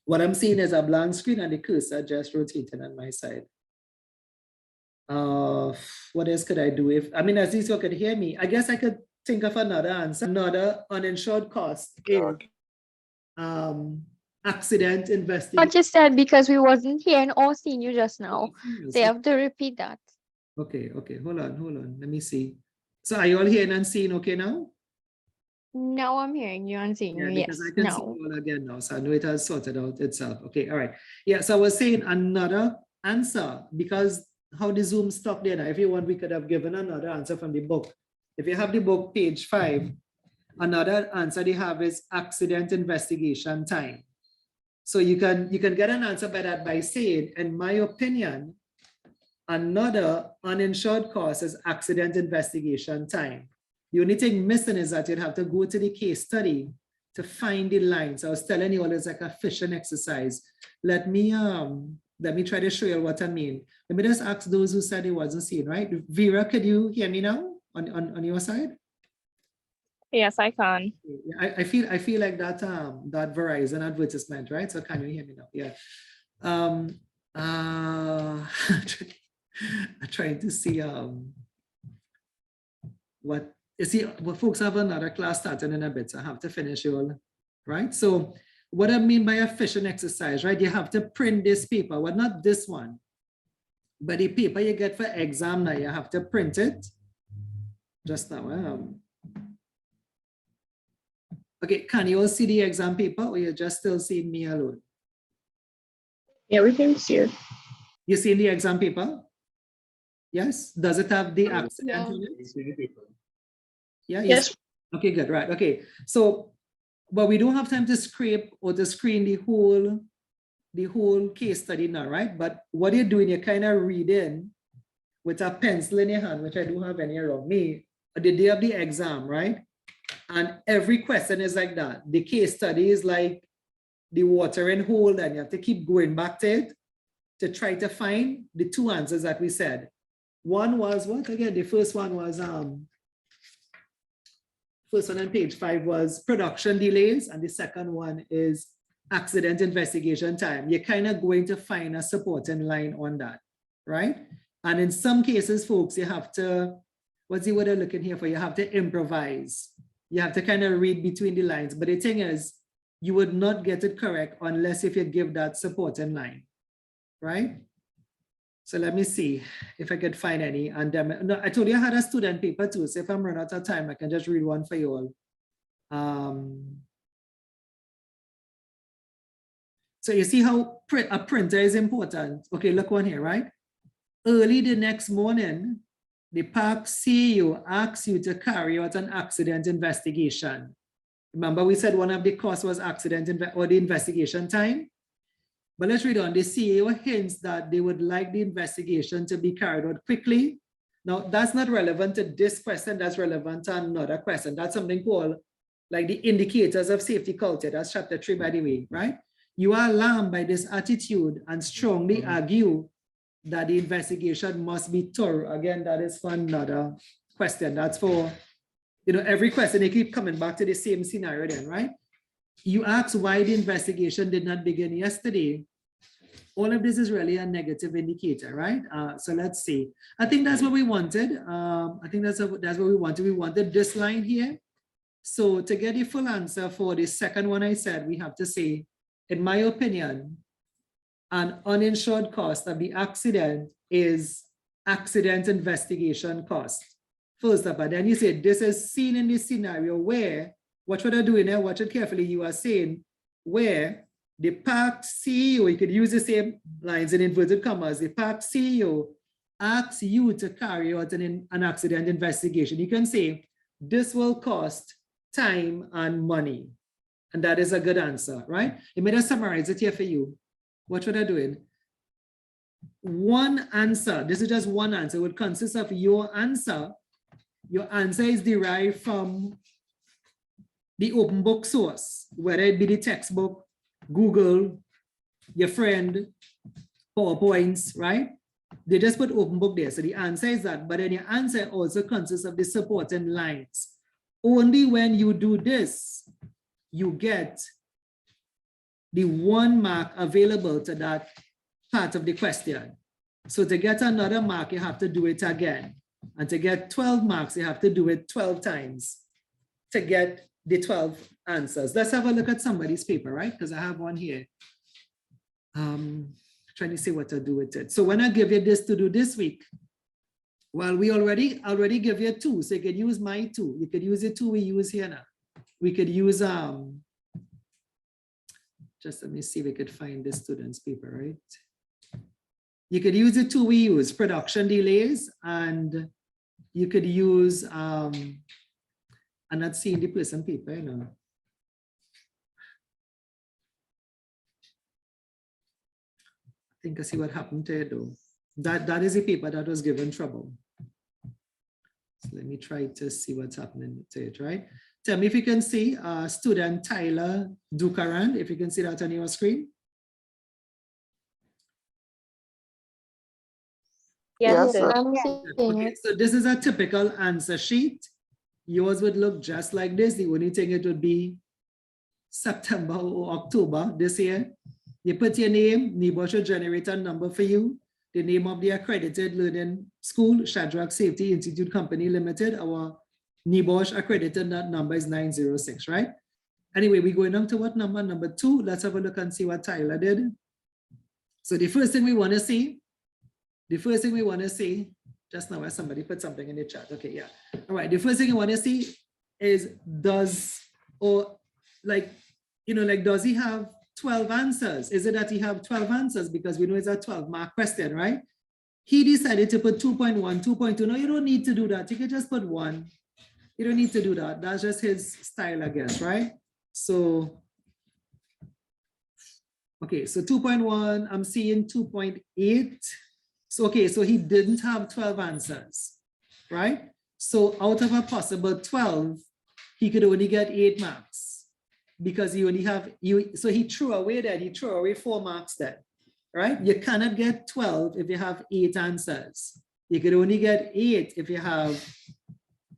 What I'm seeing is a blank screen and the cursor just rotating on my side. What else could I do? If, I mean, as you could hear me, I guess I could think of another answer. Another uninsured cost is accident investigation. What you said, because we wasn't hearing or seeing you just now. They have to repeat that. Okay, hold on. Let me see. So are you all hearing and seeing okay now? Now I'm hearing you and seeing Yeah, you. Yes, because I can see now. you all again now. So I know it has sorted out itself. Okay, all right. Yeah, so I was saying another answer, because how the Zoom stopped there now. If you want, we could have given another answer from the book. If you have the book, page 5, another answer they have is accident investigation time. So you can get an answer by that by saying, in my opinion, another uninsured cost is accident investigation time. The only thing missing is that you'd have to go to the case study to find the lines. I was telling you all, it's like a fishing exercise. Let me Let me try to show you what I mean. Let me just ask those who said it wasn't seen, right? Vera, could you hear me now on your side? Yes, I can. I feel like that that Verizon advertisement, right? So can you hear me now? Yeah. I'm trying to see what you see. Well, folks have another class starting in a bit, so I have to finish you all, right? So what I mean by a fishing exercise, right? You have to print this paper. Well, not this one, but the paper you get for exam now, you have to print it. Just now. Okay, can you all see the exam paper, or you're just still seeing me alone? Yeah, we can see it. You see the exam paper? Yes. Does it have the accident Yeah. on it? You see the paper. Yeah. Yes. Okay, good. Right. Okay. So, but we don't have time to scrape or to screen the whole case study now, right? But what you're doing, you're kind of reading with a pencil in your hand, which I don't have any around me, the day of the exam, right? And every question is like that. The case study is like the watering hole, and you have to keep going back to it to try to find the two answers that we said. One was what again? The first one was first one on page 5 was production delays, and the second one is accident investigation time. You're kind of going to find a supporting line on that, right? And in some cases, folks, you have to, what's the word I'm looking here for? You have to improvise. You have to kind of read between the lines. But the thing is, you would not get it correct unless if you give that supporting line, right? So let me see if I could find any. And no, I told you I had a student paper too. So if I'm running out of time, I can just read one for you all. So you see how a printer is important. Okay, look one here, right? Early the next morning, the park CEO asks you to carry out an accident investigation. Remember, we said one of the costs was accident or the investigation time. But let's read on. The CEO hints that they would like the investigation to be carried out quickly. Now, that's not relevant to this question. That's relevant to another question. That's something called like the indicators of safety culture. That's chapter 3, by the way, right? You are alarmed by this attitude and strongly argue that the investigation must be thorough. Again, that is for another question. That's for, every question, they keep coming back to the same scenario then, right? You ask why the investigation did not begin yesterday. All of this is really a negative indicator, right? So let's see. I think that's what we wanted. I think that's what we wanted. We wanted this line here. So to get the full answer for the second one I said, we have to say, in my opinion, an uninsured cost of the accident is accident investigation cost. First up, and then you say this is seen in this scenario where, watch what I'm doing here, watch it carefully, you are saying where the park CEO, you could use the same lines in inverted commas, the park CEO asks you to carry out an accident investigation. You can say, this will cost time and money. And that is a good answer, right? Let me just summarize it here for you. Watch what I'm doing. One answer, this is just one answer, it would consist of your answer. Your answer is derived from the open book source, whether it be the textbook, Google, your friend, PowerPoints, right? They just put open book there. So the answer is that, but then your answer also consists of the supporting lines. Only when you do this, you get the 1 mark available to that part of the question. So to get another mark, you have to do it again. And to get 12 marks, you have to do it 12 times to get the 12 answers. Let's have a look at somebody's paper, right? Because I have one here. Trying to see what to do with it. So when I give you this to do this week, well, we already give you 2. So you could use my 2. You could use the 2 we use here now. We could use, just let me see if we could find the student's paper, right? You could use the 2 we use, production delays, and you could use, I'm not seeing the person paper, you know. I think I see what happened to it though. That is a paper that was given trouble. So let me try to see what's happening to it, right? Tell me if you can see student Tyler Dukaran, if you can see that on your screen. Yes, sir. sir. I'm seeing Okay, it. so this is a typical answer sheet. Yours would look just like this. The only thing it would be September or October this year. You put your name, NIBOSH should generate a number for you. The name of the accredited learning school, Shadrach Safety Institute Company Limited. Our NIBOSH accredited number is 906, right? Anyway, we're going on to what number? Number 2. Let's have a look and see what Tyler did. So the first thing we want to see, just now as somebody put something in the chat. Okay, yeah. All right, the first thing you want to see is does he have 12 answers? Is it that he have 12 answers? Because we know it's a 12-mark question, right? He decided to put 2.1, 2.2. No, you don't need to do that. You can just put 1. You don't need to do that. That's just his style, I guess, right? So, okay, so 2.1, I'm seeing 2.8. So, okay, so he didn't have 12 answers, right? So out of a possible 12, he could only get 8 marks because he only have, so he threw away that, he threw away 4 marks then, right? You cannot get 12 if you have 8 answers. You could only get 8 if you have,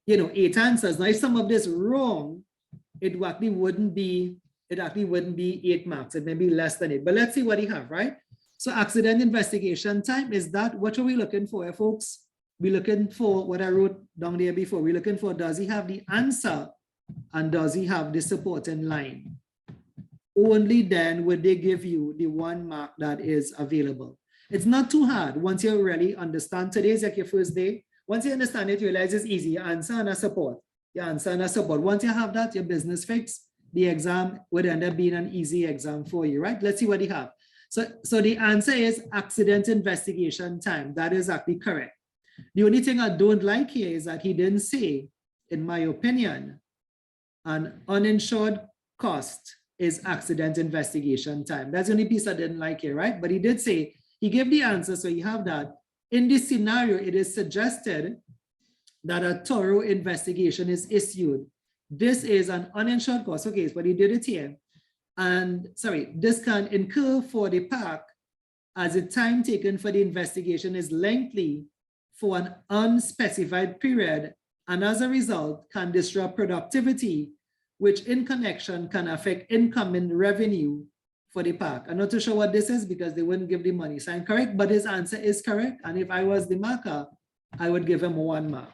8 answers. Now, if some of this wrong, it actually wouldn't be 8 marks. It may be less than 8, but let's see what he have, right? So accident investigation time, is that, what are we looking for, folks? We're looking for what I wrote down there before. We're looking for, does he have the answer and does he have the supporting line? Only then would they give you the 1 mark that is available. It's not too hard once you really understand. Today's like your first day. Once you understand it, you realize it's easy. Your answer and a support. Your answer and a support. Once you have that, your business fixed, the exam would end up being an easy exam for you, right? Let's see what you have. So the answer is accident investigation time. That is actually correct. The only thing I don't like here is that he didn't say, in my opinion, an uninsured cost is accident investigation time. That's the only piece I didn't like here, right? But he did say, he gave the answer, so you have that. In this scenario, it is suggested that a thorough investigation is issued. This is an uninsured cost. Okay, but he did it here. And sorry, this can incur for the park as the time taken for the investigation is lengthy for an unspecified period, and as a result can disrupt productivity, which in connection can affect incoming revenue for the park. I'm not too sure what this is because they wouldn't give the money sign correct, but his answer is correct. And if I was the marker, I would give him 1 mark.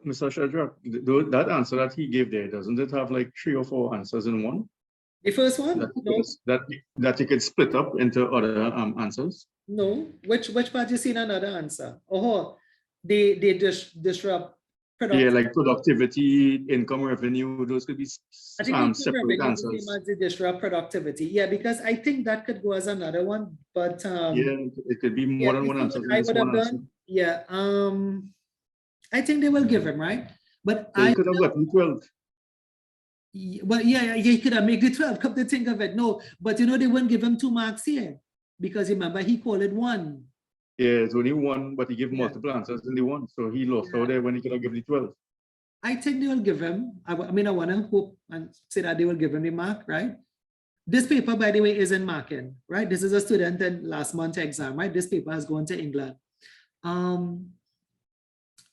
Mr. Shadrach, that answer that he gave there, doesn't it have like 3 or 4 answers in one? The first one? That you could split up into other answers? No. Which part you seen another answer? Oh, they disrupt productivity. Yeah, like productivity, income, revenue, those could be separate answers. They disrupt productivity. Yeah, because I think that could go as another one, but yeah, it could be more than one answer. I would have done. Yeah, I think they will give him, right? But so I could have gotten 12. Well, yeah, he could have made the 12. Come to think of it, no. But they wouldn't give him 2 marks here because remember he called it 1. Yeah, it's only 1, but he gave multiple answers in the 1, so he lost out there when he could have given the 12. I think they will give him. I mean, I want to hope and say that they will give him the mark, right? This paper, by the way, isn't marking, right? This is a student in last month's exam, right? This paper has gone to England.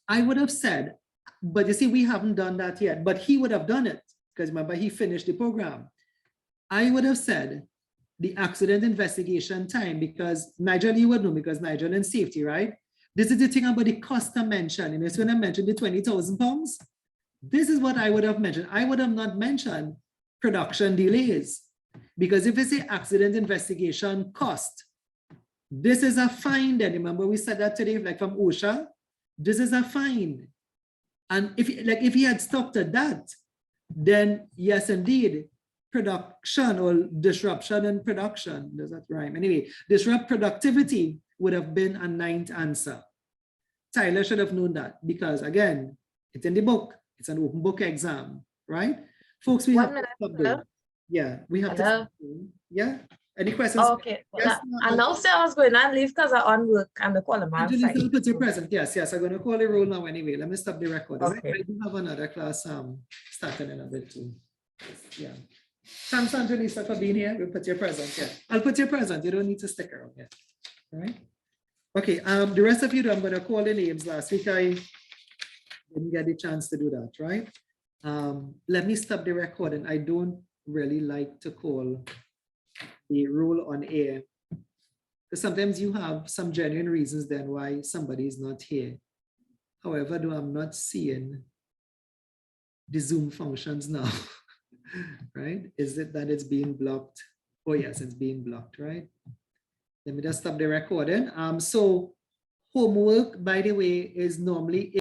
I would have said, but you see, we haven't done that yet, but he would have done it because remember, he finished the program. I would have said the accident investigation time because Nigel, you would know because Nigel in safety, right? This is the thing about the cost I mentioned. And it's when I mentioned the 20,000 pounds. This is what I would have mentioned. I would have not mentioned production delays because if it's an accident investigation cost, this is a fine then. Remember we said that today, like from OSHA, this is a fine. And if he had stopped at that, then yes, indeed, production or disruption in production, does that rhyme? Anyway, disrupt productivity would have been a 9th answer. Tyler should have known that because again, it's in the book. It's an open book exam, right? Folks, we have to stop doing. Yeah, we have to stop doing. Yeah. Any questions? Okay. Yes, and now say I was going on leave because I on work and the call them on site. Put your present. Yes, I'm going to call the roll now anyway. Let me stop the record. Okay. I do have another class starting in a bit too. Yeah. Thanks, Angelisa, for being here. We'll put your present here. I'll put your present. You don't need to stick around here. All right. Okay. The rest of you, I'm going to call the names. Last week I didn't get the chance to do that, right? Let me stop the recording. I don't really like to call the rule on air, because sometimes you have some genuine reasons then why somebody is not here. However, though I'm not seeing the Zoom functions now, right? Is it that it's being blocked? Oh yes, it's being blocked, right? Let me just stop the recording. So homework, by the way, is normally